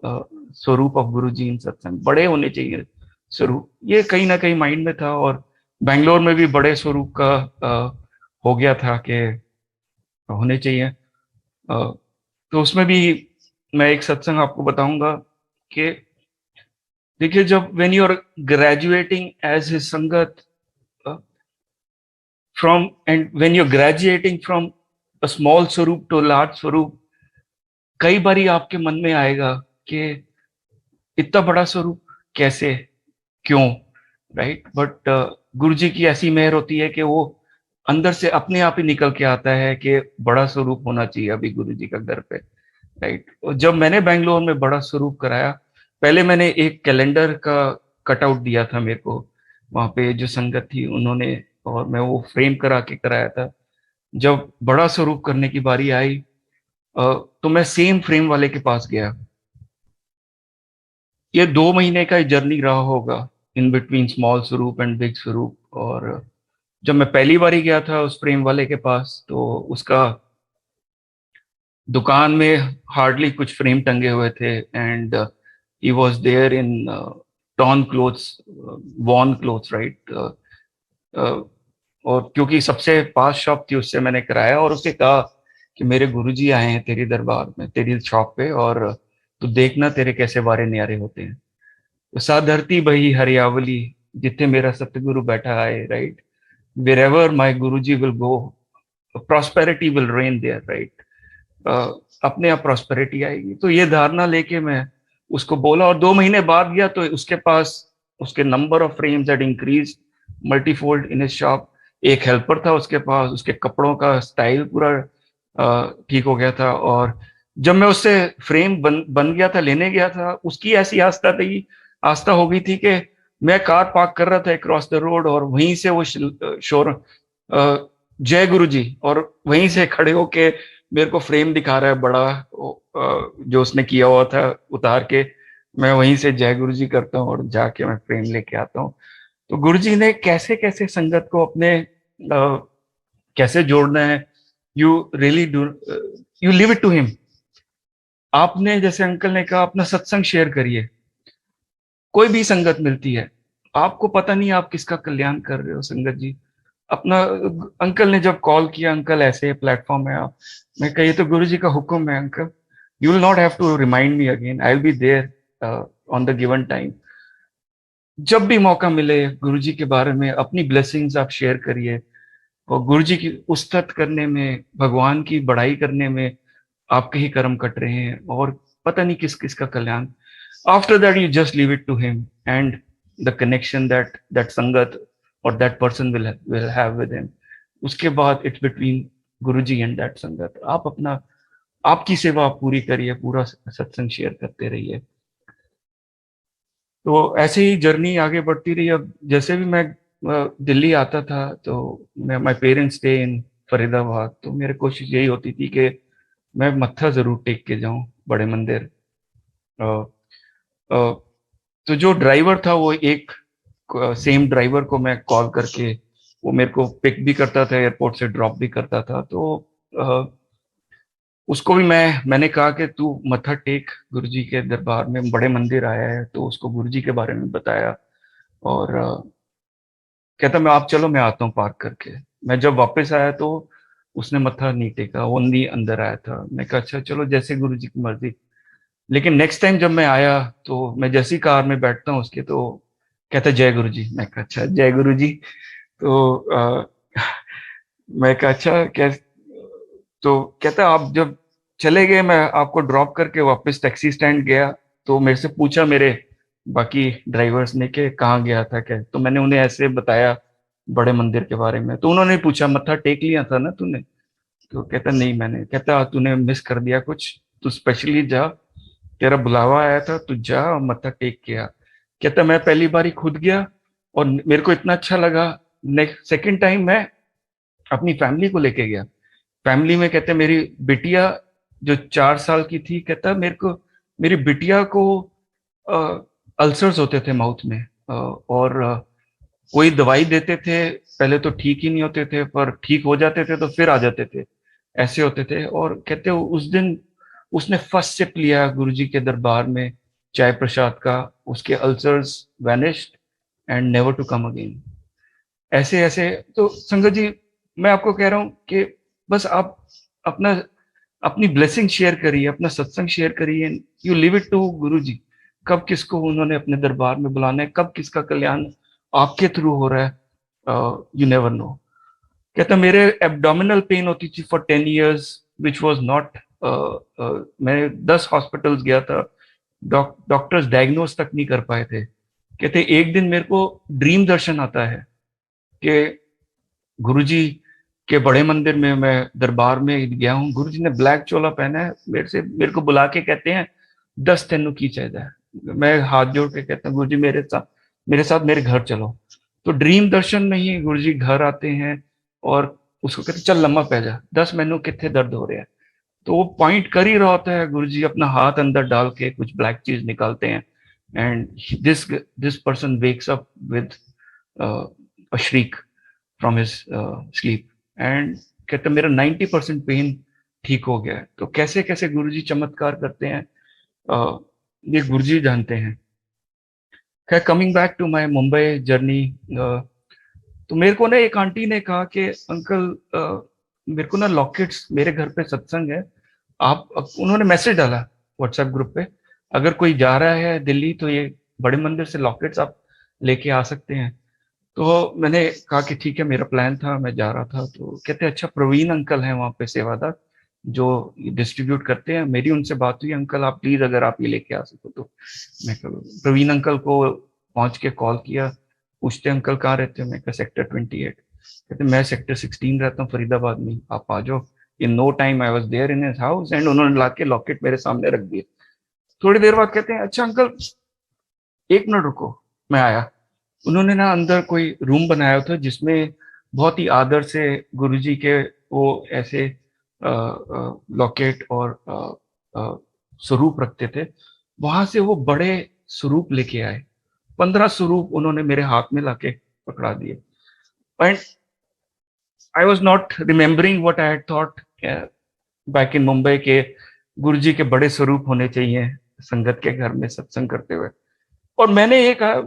स्वरूप ऑफ गुरुजी इन सत्संग। बड़े होने चाहिए स्वरूप, ये कहीं ना कहीं माइंड में था। और बैंगलोर में भी बड़े स्वरूप का हो गया था कि होने चाहिए। तो उसमें भी मैं एक सत्संग आपको बताऊंगा कि देखिए, जब when you are graduating as a sangat from, and when you are graduating from a small swaroop to large swaroop, कई बारी आपके मन में आएगा कि इतना बड़ा स्वरूप कैसे, क्यों, राइट? बट गुरु जी की ऐसी मेहर होती है कि वो अंदर से अपने आप ही निकल के आता है कि बड़ा स्वरूप होना चाहिए अभी गुरु जी का घर पे, राइट? और जब मैंने बैंगलोर में बड़ा स्वरूप कराया, पहले मैंने एक कैलेंडर का कटआउट दिया था मेरे को, वहां पे जो संगत थी उन्होंने, और मैं वो फ्रेम करा के कराया था। जब बड़ा स्वरूप करने की बारी आई, तो मैं सेम फ्रेम वाले के पास गया। ये 2 महीने का जर्नी रहा होगा, इन बिटवीन स्मॉल स्वरूप एंड बिग स्वरूप। और जब मैं पहली बारी गया था उस फ्रेम वाले के पास, तो उसका दुकान में हार्डली कुछ फ्रेम टंगे हुए थे, and he was there in torn clothes, worn clothes, right? और क्योंकि सबसे पास शॉप थी, उससे मैंने कराया और उससे कहा कि मेरे गुरुजी आए हैं तेरी दरबार में, तेरी शॉप पे, और तू देखना तेरे कैसे वारे न्यारे होते हैं। तो सा धरती बही हरियावली, जिथे मेरा सतगुरु बैठा है, right? Wherever my Guruji will go, prosperity will rain there, right? अपने आप प्रॉस्पेरिटी आएगी। तो ये धारणा लेके मैं उसको बोला, और 2 महीने बाद गया तो उसके पास उसके number of frames had increased multifold in his shop। एक हेल्पर था उसके पास, उसके कपड़ों का स्टाइल पूरा ठीक हो गया था। और जब मैं उससे फ्रेम बन गया था, लेने गया था, उसकी ऐसी आस्था हो गई थी कि मैं कार पार्क कर रहा था क्रॉस द रोड, और वहीं से वो शोर जय गुरु जी, और वहीं से खड़े होके मेरे को फ्रेम दिखा रहा है बड़ा, जो उसने किया हुआ था उतार के। मैं वहीं से जय गुरु जी करता हूँ और जाके मैं फ्रेम लेके आता हूँ। तो गुरु जी ने कैसे कैसे संगत को अपने कैसे जोड़ना है, you really do, you live it to him. आपने जैसे अंकल ने कहा, अपना सत्संग शेयर करिए। कोई भी संगत मिलती है, आपको पता नहीं आप किसका कल्याण कर रहे हो संगत जी। अपना अंकल ने जब कॉल किया, अंकल ऐसे प्लेटफॉर्म है आप, मैं कही तो गुरु जी का हुक्म है uncle, you will not have to remind me again, I will be there on the given time. जब भी मौका मिले गुरु जी के बारे में अपनी ब्लेसिंग्स आप शेयर करिए, और गुरु जी की उस्तत करने में, भगवान की बड़ाई करने में आपके ही कर्म कट रहे हैं, और पता नहीं किस किस का कल्याण। After that you just leave it to him, and the connection that that sangat और that person will have with him. उसके बाद it's between Guru ji and that संगत। आप अपना, आपकी सेवा आप पूरी करिए, पूरा सत्संग शेयर करते रहिए। तो ऐसे ही जर्नी आगे बढ़ती रही। अब जैसे भी मैं दिल्ली आता था, तो मैं, my parents stay in Faridabad, तो मेरी कोशिश यही होती थी कि मैं मत्था जरूर टेक के जाऊं बड़े मंदिर। अ, अ, तो जो ड्राइवर था, वो एक सेम ड्राइवर को मैं कॉल करके, वो मेरे को पिक भी करता था, एयरपोर्ट से ड्रॉप भी करता था। तो उसको भी मैंने कहा कि तू मत्था टेक, गुरुजी के दरबार में बड़े मंदिर आया है, तो उसको गुरुजी के बारे में बताया। और कहता मैं, आप चलो मैं आता हूँ पार्क करके। मैं जब वापस आया तो उसने मत्था नहीं टेका, वो नहीं अंदर आया था। मैं कहा अच्छा चलो, जैसे गुरु जी की मर्जी। लेकिन नेक्स्ट टाइम जब मैं आया, तो मैं जैसी कार में बैठता हूँ उसके, तो कहता जय गुरु जी। मैं कहा अच्छा जय गुरु जी। तो मैं कहा अच्छा क्या, तो कहता आप जब चले गए, मैं आपको ड्रॉप करके वापस टैक्सी स्टैंड गया, तो मेरे से पूछा मेरे बाकी ड्राइवर्स ने कि कहाँ गया था क्या, तो मैंने उन्हें ऐसे बताया बड़े मंदिर के बारे में। तो उन्होंने पूछा मत्था टेक लिया था ना तूने, तो कहता नहीं मैंने। कहता तूने मिस कर दिया कुछ, तू स्पेशली जा, तेरा बुलावा आया था, तू जा और मत्था टेक के आ। कहता मैं पहली बार ही खुद गया और मेरे को इतना अच्छा लगा। नेक्स्ट सेकंड टाइम मैं अपनी फैमिली को लेके गया। फैमिली में कहते मेरी बिटिया जो 4 साल की थी, कहता मेरे को, मेरी बिटिया को अल्सर्स होते थे माउथ में, और कोई दवाई देते थे, पहले तो ठीक ही नहीं होते थे, पर ठीक हो जाते थे तो फिर आ जाते थे, ऐसे होते थे। और कहते उस दिन उसने फर्स्ट सिप लिया गुरुजी के दरबार में चाय प्रसाद का, उसके ulcers vanished and never to come again. ऐसे ऐसे तो संगत जी, मैं आपको कह रहा हूं कि बस आप अपना, अपनी ब्लेसिंग शेयर करिए, अपना सत्संग शेयर करिए, यू लिव इट टू गुरु जी। कब किसको उन्होंने अपने दरबार में बुलाना है, कब किसका कल्याण आपके थ्रू हो रहा है, यू नेवर नो। कहता मेरे एब्डोमिनल पेन होती थी for 10 years which was not, मैं 10 हॉस्पिटल्स गया था, डॉक्टर्स डायग्नोज तक नहीं कर पाए थे। कहते एक दिन मेरे को ड्रीम दर्शन आता है कि गुरुजी के बड़े मंदिर में मैं दरबार में गया हूँ, गुरुजी ने ब्लैक चोला पहना है, मेरे को बुला के कहते हैं 10 तेनू की चाहिए। मैं हाथ जोड़ के कहता हूँ गुरुजी मेरे साथ मेरे घर चलो। तो ड्रीम दर्शन में ही गुरुजी घर आते हैं और उसको कहते चल लम्बा पै जा, 10 मैनू कितने दर्द हो रहे हैं। तो वो पॉइंट कर ही रहा होता है, गुरुजी अपना हाथ अंदर डाल के कुछ ब्लैक चीज निकालते हैं, and this person wakes up with a श्रीक from his sleep, and कहते मेरा 90% पेन ठीक हो गया है। तो कैसे कैसे गुरुजी चमत्कार करते हैं, ये गुरुजी जानते हैं। खैर coming back to my Mumbai journey, तो मेरे को ना एक आंटी ने कहा कि अंकल मेरे को ना लॉकेट्स, मेरे घर पे सत्संग है, आप, उन्होंने मैसेज डाला व्हाट्सएप ग्रुप पे, अगर कोई जा रहा है दिल्ली तो ये बड़े मंदिर से लॉकेट्स आप लेके आ सकते हैं। तो मैंने कहा कि ठीक है, मेरा प्लान था, मैं जा रहा था। तो कहते अच्छा प्रवीण अंकल हैं वहाँ पे सेवादार जो डिस्ट्रीब्यूट करते हैं, मेरी उनसे बात हुई, अंकल आप प्लीज अगर आप ये लेके आ सको तो। मैं प्रवीण अंकल को पहुंच के कॉल किया, पूछते अंकल कहाँ रहते हो, मैं कहा सेक्टर 28। कहते मैं सेक्टर 16 रहता हूँ फरीदाबाद में, आप आ जाओ। In no time I was there in his house, and उन्होंने ला के लॉकेट मेरे सामने रख दिए। थोड़ी देर बाद कहते हैं अच्छा अंकल 1 मिनट रुको, मैं आया। उन्होंने ना अंदर कोई रूम बनाया था जिसमें बहुत ही आदर से गुरुजी के वो ऐसे लॉकेट और स्वरूप रखते थे। वहां से वो बड़े स्वरूप लेके आए, 15 स्वरूप उन्होंने मेरे हाथ में लाके पकड़ा दिए। And I was not remembering what I had thought back in Mumbai के गुरुजी के बड़े स्वरूप होने चाहिए संगत के घर में सत्संग करते हुए। और मैंने ये कहा,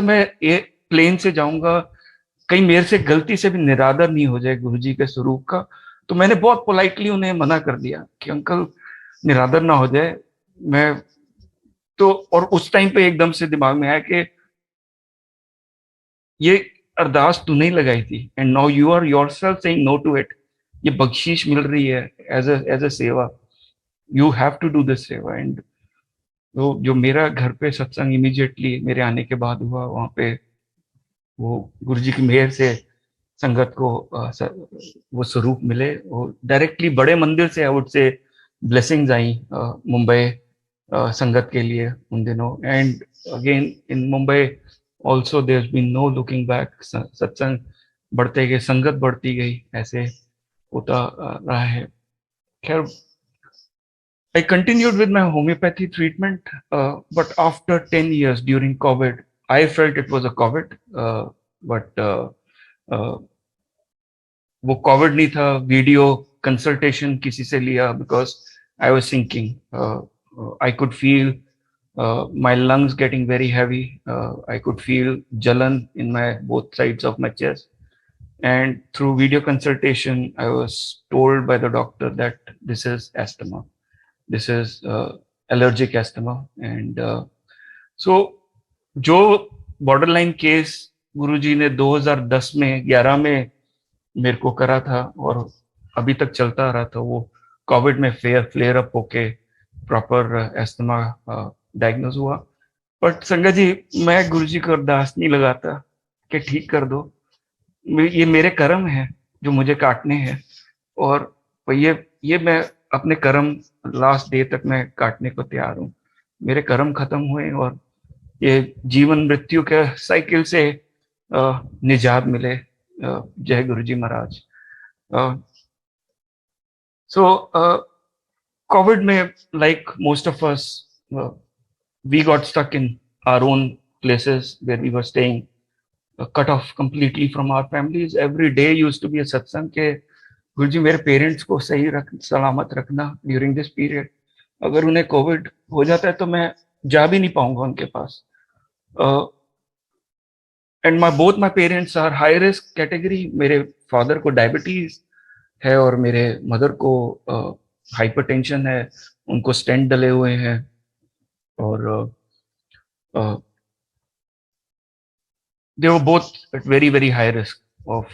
मैं ये प्लेन से जाऊंगा, कहीं मेरे से गलती से भी निरादर नहीं हो जाए गुरुजी के स्वरूप का। तो मैंने बहुत पोलाइटली उन्हें मना कर दिया कि अंकल निरादर ना हो जाए। मैं तो, और उस टाइम पे एकदम से दिमाग में आया कि ये अरदास तूने ही लगाई थी, and now you are yourself saying no to it. ये बख्शीश मिल रही है as a seva, you have to do this seva. And तो जो मेरा घर पे सत्संग इमीडिएटली मेरे आने के बाद हुआ, वहां पे वो गुरुजी की मेहर से संगत को वो स्वरूप मिले। वो डायरेक्टली बड़े मंदिर से आई वुड से ब्लेसिंग्स आई मुंबई संगत के लिए उन दिनों। And again in Mumbai also there been no looking back, सत्संग बढ़ते गए, संगत बढ़ती गई, ऐसे होता रहा है। खैर I continued with my homeopathy treatment, but after 10 years during COVID, I felt it was a COVID, but uh, वो कोविड नहीं था, वीडियो कंसल्टेशन किसी से लिया, because I was sinking, I could feel my lungs getting very heavy, I could feel जलन in my both sides of my chest, and through video consultation I was told by the doctor that this is asthma, this is allergic asthma, and so जो बॉर्डरलाइन केस गुरुजी ने 2010 में 11 में मेरे को करा था और अभी तक चलता रहा था, वो कोविड में फ्लेयर अप होके प्रॉपर एस्थमा डायग्नोज हुआ। बट संगत जी, मैं गुरुजी को अरदास नहीं लगाता कि ठीक कर दो, ये मेरे कर्म है जो मुझे काटने हैं, और ये मैं अपने कर्म लास्ट डे तक मैं काटने को तैयार हूँ। मेरे कर्म खत्म हुए और ये जीवन मृत्यु के साइकिल से निजात मिले। जय गुरु जी महाराज। सो कोविड में, like most of us, we got stuck in our own places where we were staying, cut off completely from our families. Every day used to be a satsang के गुरुजी मेरे पेरेंट्स को सही सलामत रखना ड्यूरिंग दिस पीरियड। अगर उन्हें कोविड हो जाता है तो मैं जा भी नहीं पाऊंगा उनके पास। And both my parents are high risk category. मेरे फादर को डायबिटीज है और मेरे मदर को हाइपरटेंशन है, उनको स्टेंट डले हुए हैं, और they were both at very very high risk of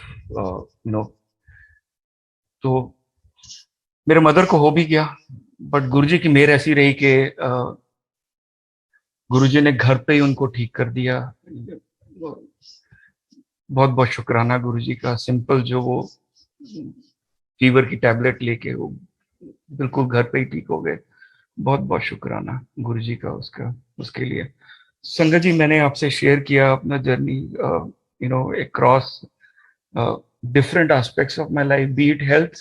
तो मेरे मदर को हो भी गया, बट गुरुजी की मेहर ऐसी रही कि गुरुजी ने घर पे ही उनको ठीक कर दिया। बहुत बहुत शुक्राना गुरुजी का। सिंपल जो वो फीवर की टैबलेट लेके वो बिल्कुल घर पे ही ठीक हो गए। बहुत बहुत शुक्राना गुरुजी का उसका उसके लिए। संगत जी, मैंने आपसे शेयर किया अपना journey across different aspects of my life, be it health,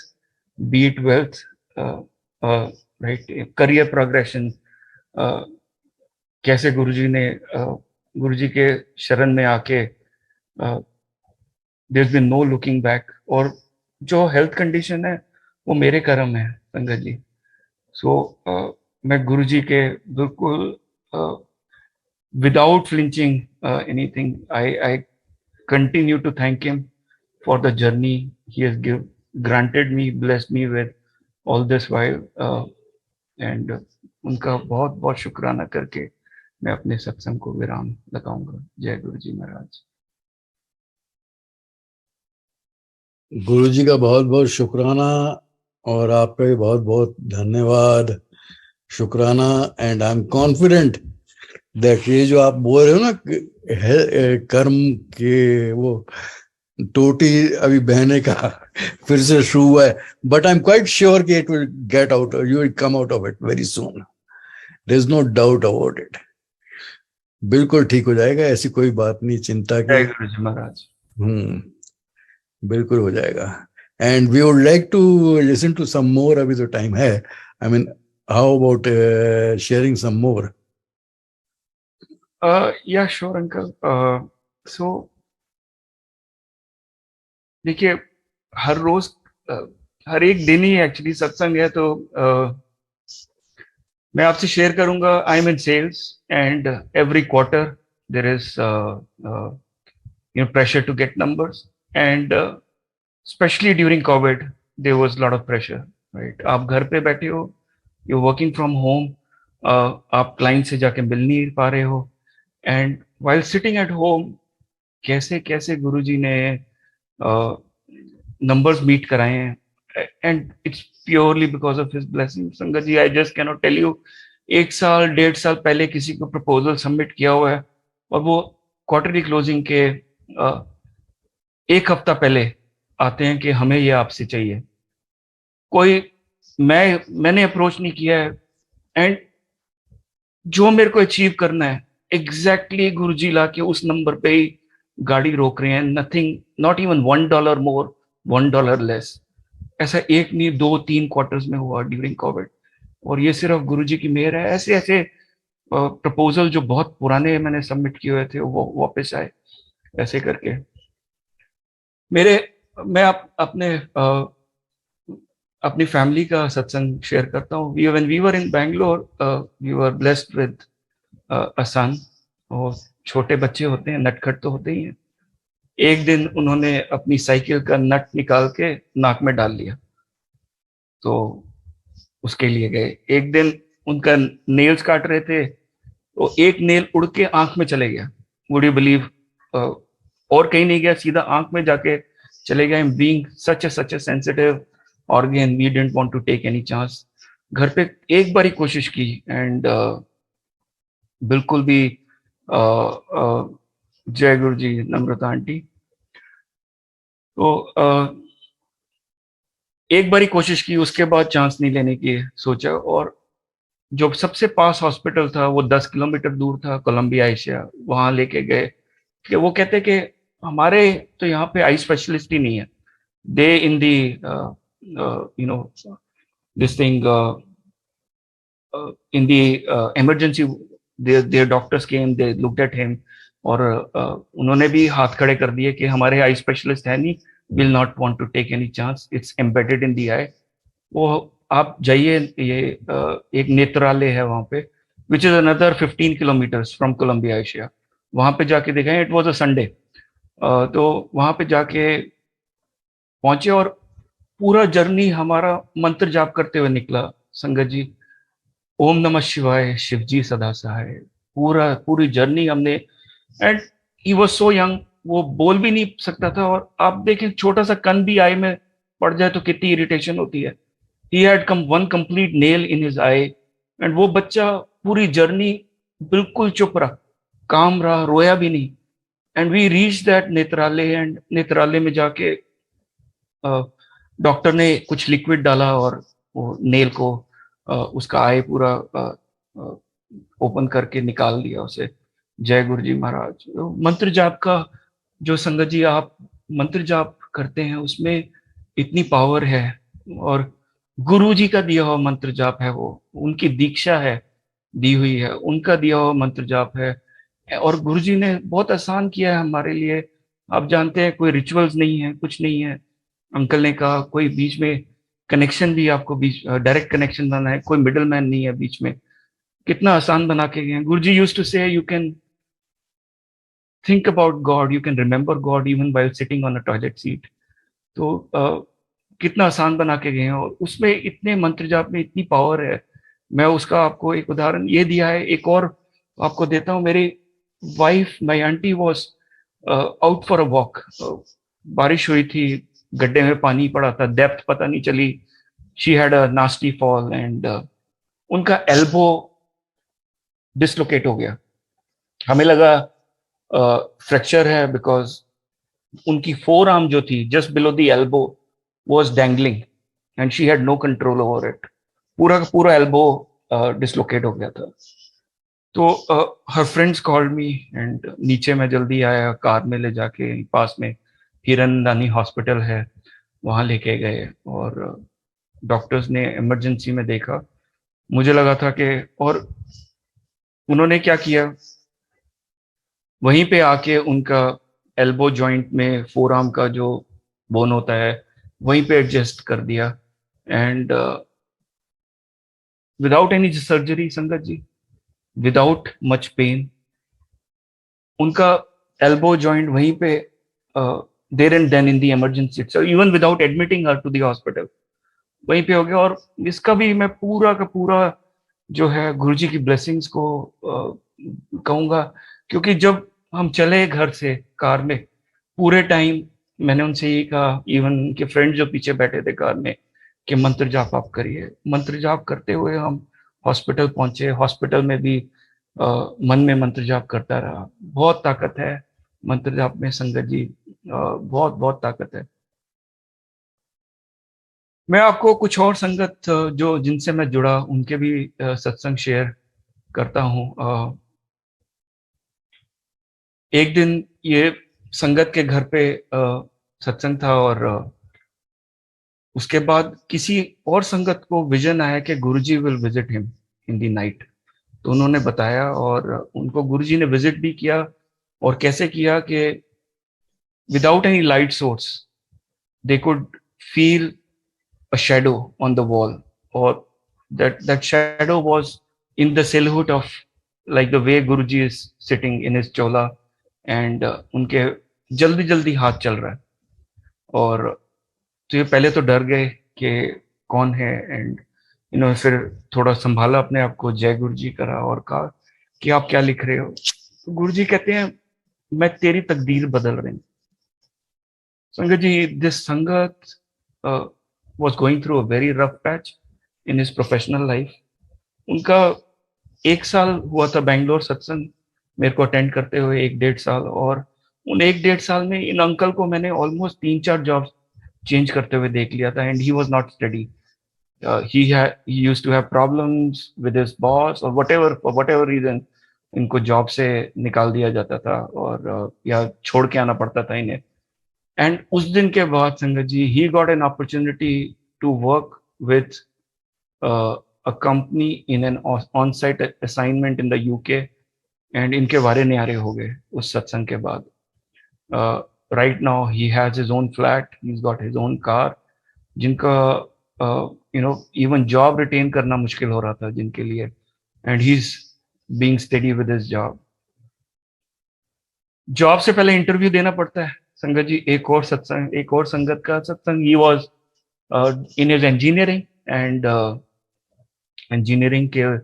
be it wealth, right, career progression, कैसे गुरुजी के शरण में आके there's been no looking back, और जो हेल्थ कंडीशन है वो मेरे कर्म है संगत जी। मैं गुरुजी के बिल्कुल without flinching anything, I continue to thank him for the journey he has granted me, blessed me with all this while, and उनका बहुत बहुत शुक्राना करके मैं अपने सत्संग को विराम लगाऊंगा। जय गुरु जी महाराज। गुरु जी का बहुत बहुत शुक्राना, और आपका भी बहुत बहुत धन्यवाद, शुक्राना। And I am confident that ये जो आप बोल रहे हो ना कर्म के वो टोटी अभी बहने का फिर से शुरू हुआ है, but I am quite sure कि it will get out, you will come out of it very soon, there is no doubt about it. बिल्कुल ठीक हो जाएगा, ऐसी कोई बात नहीं चिंता की। जय गुरु जी महाराज। बिल्कुल हो जाएगा। And we would like to listen to some more, अभी तो टाइम है। I mean how about sharing some more? Yeah sure uncle. सो देखिए, हर रोज हर एक दिन ही एक्चुअली सत्संग है, तो मैं आपसे शेयर करूंगा। I am in sales and every quarter there is pressure to get numbers, and especially during COVID there was a lot of pressure, right? आप घर पे बैठे हो, you're working from home, आप क्लाइंट से जाके मिल नहीं पा रहे हो, and while sitting at home कैसे कैसे गुरुजी ने numbers meet कराए हैं, and it's purely because of his blessing। संगत जी, I just cannot tell you, 1 साल 1.5 साल पहले किसी को प्रपोजल सबमिट किया हुआ है, और वो क्वार्टरली क्लोजिंग के 1 हफ्ता पहले आते हैं कि हमें ये आपसे चाहिए। मैंने अप्रोच नहीं किया है, एंड जो मेरे को अचीव करना है एग्जैक्टली गुरुजी ला के उस नंबर पे ही गाड़ी रोक रहे हैं। Nothing, not even $1 more, $1 less. ऐसा एक नहीं, 2-3 क्वार्टर्स में हुआ ड्यूरिंग कोविड, और ये सिर्फ गुरुजी की मेहर है। ऐसे ऐसे प्रपोजल जो बहुत पुराने मैंने सबमिट किए हुए थे वो वापस आए, ऐसे करके मैं अपनी फैमिली का सत्संग शेयर करता हूँ। When we were in Bangalore, we were blessed with a son. और छोटे बच्चे होते हैं, नटखट तो होते ही हैं। एक दिन उन्होंने अपनी साइकिल का नट निकाल के नाक में डाल लिया, तो उसके लिए गए। एक दिन उनका नेल्स काट रहे थे, तो एक नेल उड़ के आंख में चले गया। Would you believe? और कहीं नहीं गया, सीधा आंख में जाके चले गए। Being such a sensitive organ, we didn't want to take any chance. घर पे एक बार ही कोशिश की, एंड बिल्कुल भी जय गुरु जी नम्रता आंटी, तो एक बार ही कोशिश की, उसके बाद चांस नहीं लेने की सोचा। और जो सबसे पास हॉस्पिटल था वो 10 किलोमीटर दूर था, कोलंबिया एशिया। वहां लेके गए कि वो कहते कि हमारे तो यहाँ पे आई स्पेशलिस्ट ही नहीं है। They in the this thing in the emergency, their doctors came, they looked at him, और उन्होंने भी हाथ खड़े कर दिए कि हमारे आई स्पेशलिस्ट है नहीं, will not want to take any chance, it's embedded in the eye। वो आप जाइए, ये एक नेत्रालय है वहाँ पे, which is another 15 kilometers from Columbia Asia. वहाँ पे जाके देखें, इट वॉज अ संडे, तो वहाँ पे जाके पहुंचे, और पूरा जर्नी हमारा मंत्र जाप करते हुए निकला संगत जी। ओम नमः शिवाय, शिव जी सदा सहाय, पूरी जर्नी हमने। And he was so young, वो बोल भी नहीं सकता था। और आप देखें, छोटा सा कन भी आई में पड़ जाए तो कितनी इरिटेशन होती है। He had come one complete nail in his I. And वो बच्चा पूरी जर्नी बिल्कुल चुप रहा, काम रहा, रोया भी नहीं। And we reach that Nethralaya. And Nethralaya में जाके डॉक्टर ने कुछ लिक्विड डाला और वो नेल को उसका आई पूरा ओपन करके निकाल दिया उसे। जय गुरु जी महाराज। मंत्र जाप का जो संगत जी आप मंत्र जाप करते हैं उसमें इतनी पावर है। और गुरु जी का दिया हुआ मंत्र जाप है, वो उनकी दीक्षा है, दी हुई है, उनका दिया हुआ मंत्र जाप है। और गुरु जी ने बहुत आसान किया है हमारे लिए। आप जानते हैं, कोई रिचुअल्स नहीं है, कुछ नहीं है। अंकल ने कहा कोई बीच में कनेक्शन भी आपको बीच डायरेक्ट कनेक्शन बनाना है, कोई मिडल मैन नहीं है बीच में। कितना आसान बना के गए हैं। गुरु जी यूज्ड टू से you can think about God, you can remember God even while sitting on a toilet seat. तो कितना आसान बना के गए हैं। और उसमें इतने मंत्र जाप में इतनी पावर है। मैं उसका आपको एक उदाहरण ये दिया है, एक और आपको देता हूँ। मेरी wife, my aunty was out for a walk. बारिश हुई थी, गड्ढे में पानी पड़ा था, डेप्थ पता नहीं चली। She had a nasty fall and उनका एल्बो डिसलोकेट हो गया। हमें लगा फ्रैक्चर है, बिकॉज उनकी फोर आर्म जो थी just below the elbow was dangling and she had no control over it. पूरा का पूरा एल्बो डिसलोकेट हो गया था। तो her friends called me and नीचे मैं जल्दी आया, कार में ले जाके पास में हिरनदानी हॉस्पिटल है वहां लेके गए। और डॉक्टर्स ने इमरजेंसी में देखा। मुझे लगा था कि, और उन्होंने क्या किया, वहीं पे आके उनका एल्बो जॉइंट में फोर आर्म का जो बोन होता है वहीं पे एडजस्ट कर दिया। एंड विदाउट एनी सर्जरी संगत जी, विदाउट मच पेन, उनका एल्बो जॉइंट वहीं पे there and then in the emergency, so even without admitting her to the hospital, वहीं पे हो गया। और इसका भी मैं पूरा का पूरा जो है गुरु जी की ब्लेसिंग्स को कहूंगा। क्योंकि जब हम चले घर से कार में, पूरे टाइम मैंने उनसे यही कहा, इवन उनके फ्रेंड जो पीछे बैठे थे कार में, कि मंत्र जाप आप करिए। मंत्र जाप करते हुए हम हॉस्पिटल पहुंचे। हॉस्पिटल में भी मन में मंत्र जाप करता रहा। बहुत ताकत है मंत्र जाप में संगत जी, बहुत बहुत ताकत है। मैं आपको कुछ और संगत जो जिनसे मैं जुड़ा उनके भी सत्संग शेयर करता हूँ। एक दिन ये संगत के घर पे सत्संग था, और उसके बाद किसी और संगत को विजन आया कि Guruji will visit him in the night. तो उन्होंने बताया, और उनको गुरुजी ने विजिट भी किया। और कैसे किया कि without any light source they could feel a shadow on the wall, or that shadow was in the silhouette of like the way Guruji is sitting in his chola, and उनके जल्दी जल्दी हाथ चल रहा है। और तो ये पहले तो डर गए कि कौन है। एंड फिर थोड़ा संभाला अपने आप को, जय गुरु जी करा और कहा कि आप क्या लिख रहे हो। तो गुरु जी कहते हैं, मैं तेरी तकदीर बदल रही हूँ। संगत जी, दिस संगत was going through a very rough patch in his professional life. उनका 1 साल हुआ था बैंगलोर सत्संग मेरे को अटेंड करते हुए, 1-1.5 साल। और उन 1-1.5 साल में इन अंकल को मैंने ऑलमोस्ट 3-4 जॉब चेंज करते हुए देख लिया था। And he was not study. he used to have problems with his boss, or for whatever reason इनको जॉब से निकाल दिया जाता था, और या छोड़ के आना पड़ता था इन्हें। एंड उस दिन के बाद संगत जी, he got an opportunity to work with a company in an on-site assignment in the UK, and इनके वारे न्यारे हो गए उस सत्संग के बाद। Right now he has his own flat, he's got his own car, जिनका even जॉब रिटेन करना मुश्किल हो रहा था जिनके लिए, and he's being steady with his job. Job से पहले इंटरव्यू देना पड़ता है संगत जी। एक और संगत का सत्संग, he was in is engineering and engineering के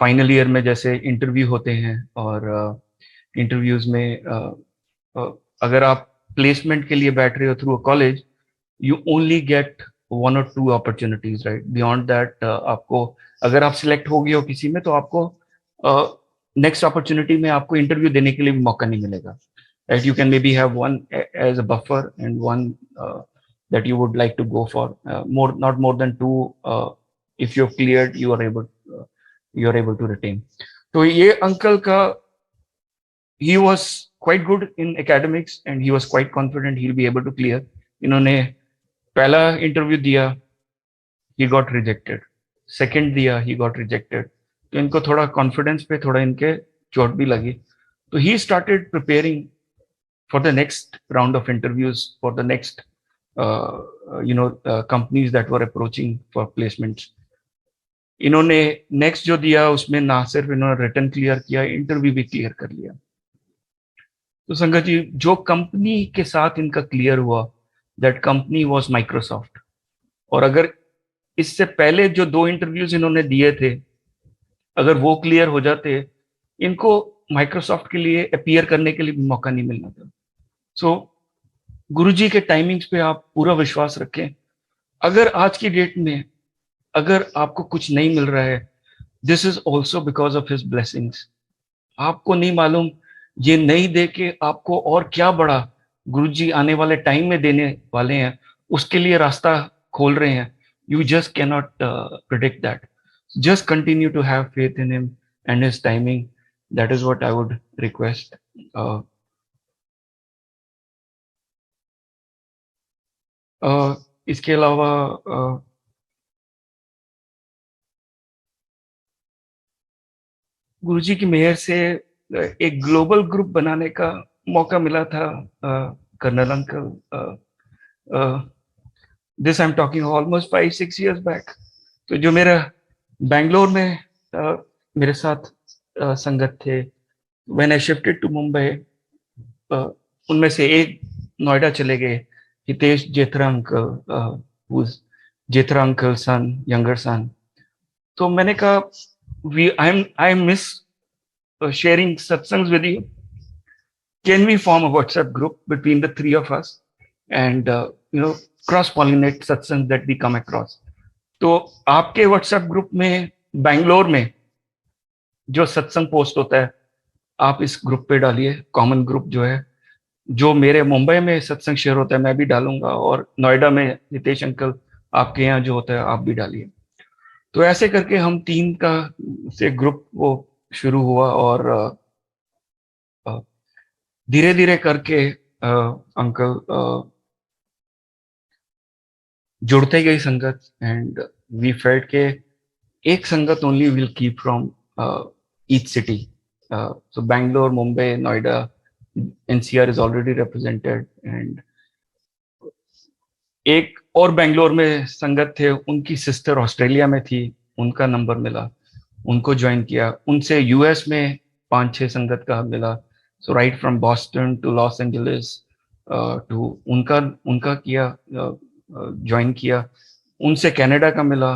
फाइनल ईयर में जैसे इंटरव्यू होते हैं और इंटरव्यूज में अगर आप प्लेसमेंट के लिए बैठ रहे हो through a college, you only get 1 or 2 opportunities, right? Beyond that आपको, अगर आप सिलेक्ट हो गए हो किसी में, तो आपको नेक्स्ट अपॉर्चुनिटी में आपको इंटरव्यू देने के लिए भी मौका नहीं मिलेगा, right? You can maybe have one as a buffer and one that you would like to go for, not more than 2. If you're cleared, you are able to retain. तो ये अंकल का, he was quite good in academics and he was quite confident he'll be able to clear. इन्होंने पहला इंटरव्यू दिया, he got rejected. सेकंड दिया, he got rejected. तो इनको थोड़ा कॉन्फिडेंस पे थोड़ा इनके चोट भी लगी. तो he started preparing for the next round of interviews, for the next companies that were approaching for placements. इन्होंने नेक्स्ट जो दिया उसमें ना सिर्फ इन्होंने रिटन क्लियर किया, इंटरव्यू भी क्लियर कर लिया. तो संगत जी, जो कंपनी के साथ इनका क्लियर हुआ, दैट कंपनी वाज माइक्रोसॉफ्ट. और अगर इससे पहले जो 2 इंटरव्यूज इन्होंने दिए थे, अगर वो क्लियर हो जाते, इनको माइक्रोसॉफ्ट के लिए अपीयर करने के लिए भी मौका नहीं मिलना था. सो गुरुजी के टाइमिंग्स पे आप पूरा विश्वास रखें. अगर आज की डेट में अगर आपको कुछ नहीं मिल रहा है, this is also because of his blessings. आपको नहीं मालूम ये नहीं दे के आपको और क्या बड़ा गुरुजी आने वाले टाइम में देने वाले हैं, उसके लिए रास्ता खोल रहे हैं. You just can not predict that. Just continue to have faith in him and his timing. That is what I would request. इसके अलावा गुरुजी की मेहर से एक ग्लोबल ग्रुप बनाने का मौका मिला था. Colonel uncle, this I am talking almost 5-6 years back. तो जो मेरा बेंगलोर में मेरे साथ संगत थे, when I shifted to Mumbai, उनमें से एक नोएडा चले गए, Hitesh Jethra uncle, Jethra uncle son, younger son. तो मैंने कहा, I miss sharing satsangs with you. Can we form a WhatsApp group between the 3 of us and cross-pollinate satsangs that we come across? तो आपके WhatsApp ग्रुप में बैंगलोर में जो सत्संग पोस्ट होता है, आप इस ग्रुप पे डालिए. कॉमन ग्रुप जो है, जो मेरे मुंबई में सत्संग शेयर होता है मैं भी डालूंगा, और नोएडा में हितेश अंकल आपके यहाँ जो होता है आप भी डालिए. तो ऐसे करके हम 3 का से ग्रुप वो शुरू हुआ, और धीरे धीरे करके अंकल जुड़ते गई संगत. एंड वी फेल्ट के एक संगत only will keep from each city. So Bangalore, Mumbai, Noida, NCR is already represented. And एक और बेंगलोर में संगत थे, उनकी सिस्टर ऑस्ट्रेलिया में थी, उनका नंबर मिला, उनको ज्वाइन किया. उनसे यूएस में 5-6 संगत का मिला. So right from Boston to Los Angeles to उनका किया, ज्वाइन किया. उनसे कनाडा का मिला.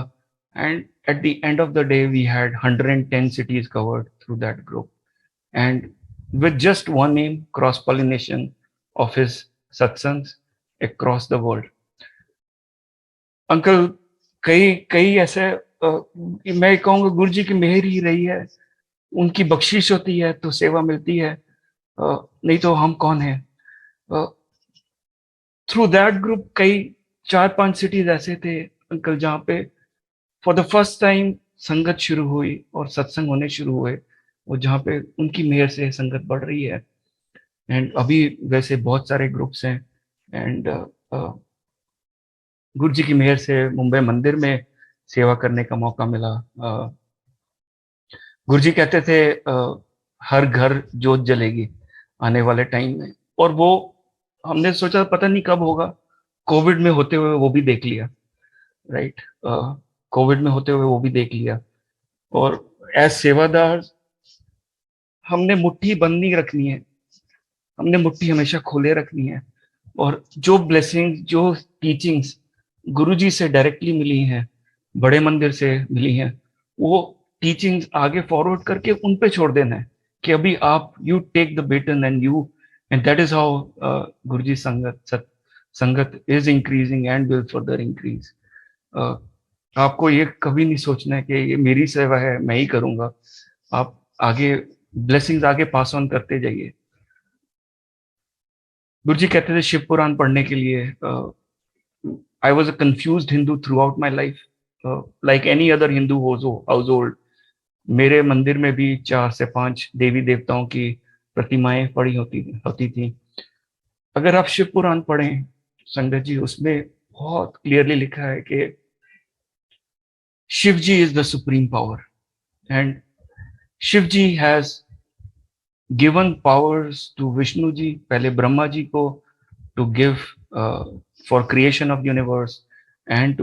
And at the end of the day we had 110 cities covered through that group, and with just one name, cross pollination of his satsangs across the world. Uncle, कई ऐसे मैं कहूँगा गुरुजी की मेहर ही रही है. उनकी बख्शिश होती है तो सेवा मिलती है, नहीं तो हम कौन है. थ्रू दैट ग्रुप कई 4-5 cities ऐसे थे अंकल जहाँ पे फॉर द फर्स्ट टाइम संगत शुरू हुई और सत्संग होने शुरू हुए, और जहाँ पे उनकी मेहर से संगत बढ़ रही है. एंड अभी वैसे बहुत सारे ग्रुप्स हैं. एंड गुरु जी की मेहर से मुंबई मंदिर में सेवा करने का मौका मिला. गुरु जी कहते थे हर घर जोत जलेगी आने वाले टाइम में, और वो हमने सोचा पता नहीं कब होगा. कोविड में होते हुए वो भी देख लिया, राइट? कोविड में होते हुए वो भी देख लिया. और एज सेवादार हमने मुट्ठी बंद नहीं रखनी है, हमने मुट्ठी हमेशा खोले रखनी है. और जो ब्लेसिंग्स, जो टीचिंग्स गुरुजी से डायरेक्टली मिली हैं, बड़े मंदिर से मिली हैं, वो टीचिंग्स आगे फॉरवर्ड करके उन पे छोड़ देना है कि अभी आप you take the baton and that is how Guruji sangat is increasing and will further increase. आपको ये कभी नहीं सोचना है कि ये मेरी सेवा है, मैं ही करूंगा। आप आगे ब्लेसिंग्स आगे पास ऑन करते जाइए। गुरुजी कहते थे शिव पुराण पढ़ने के लिए, I was a confused Hindu through out my life, like any other Hindu house hold. मेरे मंदिर में भी 4 से 5 देवी देवताओं की प्रतिमाएं पड़ी होती थी। अगर आप शिव पुराण पढ़ें संगत जी, उसमें बहुत क्लियरली लिखा है कि Shiv ji is the supreme power and Shiv ji has given powers to Vishnu ji, पहले ब्रह्मा जी को, to give for creation of universe and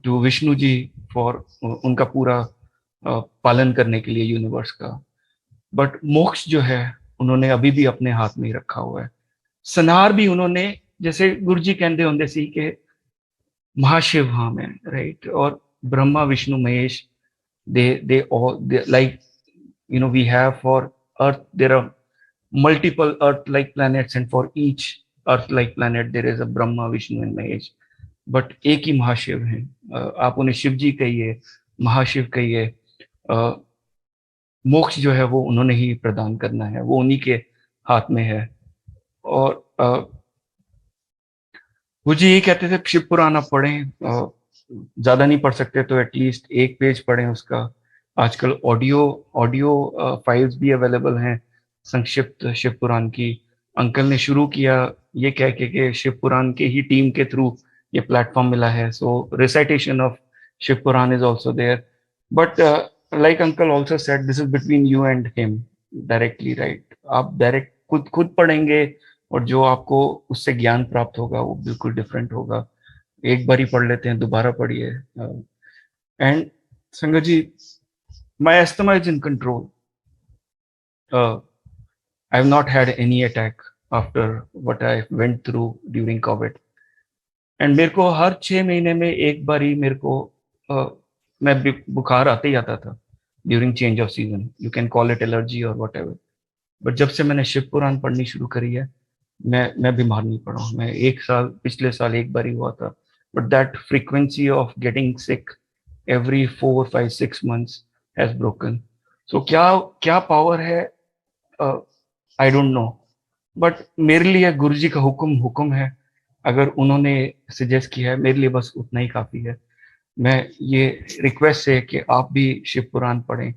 to Vishnu ji for उनका पूरा पालन करने के लिए यूनिवर्स का। बट मोक्ष जो है उन्होंने अभी भी अपने हाथ में ही रखा हुआ है। संहार भी उन्होंने, जैसे गुरु जी कहते होंगे सी के महाशिव हाँ में, राइट, और Brahma Vishnu Mahesh, they all they, like we have for earth there are multiple earth like planets and for each earth like planet there is a Brahma Vishnu and Mahesh, but एक ही महाशिव हैं। आप उन्हें शिव जी कहिए, महाशिव कहिए, मोक्ष जो है वो उन्होंने ही प्रदान करना है, वो उन्हीं के हाथ में है। और वो जी यही कहते थे शिव पुराण आप पढ़ें, ज्यादा नहीं पढ़ सकते तो एटलीस्ट 1 पेज पढ़ें उसका। आजकल ऑडियो फाइल्स भी अवेलेबल हैं संक्षिप्त शिव पुराण की। अंकल ने शुरू किया ये कह के शिव पुराण के ही टीम के थ्रू ये प्लेटफॉर्म मिला है, so recitation of Shiv Puran is also there, but like uncle also said this is between you and him directly, right. आप डायरेक्ट खुद पढ़ेंगे और जो आपको उससे ज्ञान प्राप्त होगा वो बिल्कुल डिफरेंट होगा। एक बार ही पढ़ लेते हैं, दोबारा पढ़िए। And sangat ji, my asthma is in control. I have not had any attack after what I went through during COVID. And मेरे को हर 6 महीने में एक बार ही मेरे को मैं बुखार आते ही आता था during change of season. You can call it allergy or whatever. But जब से मैंने शिव पुराण पढ़नी शुरू करी है, मैं बीमार नहीं पड़ा हूँ। मैं पिछले साल एक बार ही हुआ था, but that frequency of getting sick every 4, 5, 6 months has broken. So क्या पावर है, I don't know, बट मेरे लिए गुरुजी का हुक्म है। अगर उन्होंने सजेस्ट किया है, मेरे लिए बस उतना ही काफी है। मैं ये रिक्वेस्ट है कि आप भी शिव पुराण पढ़ें।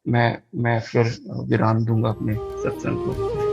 मैं फिर विराम दूंगा अपने सत्संग को।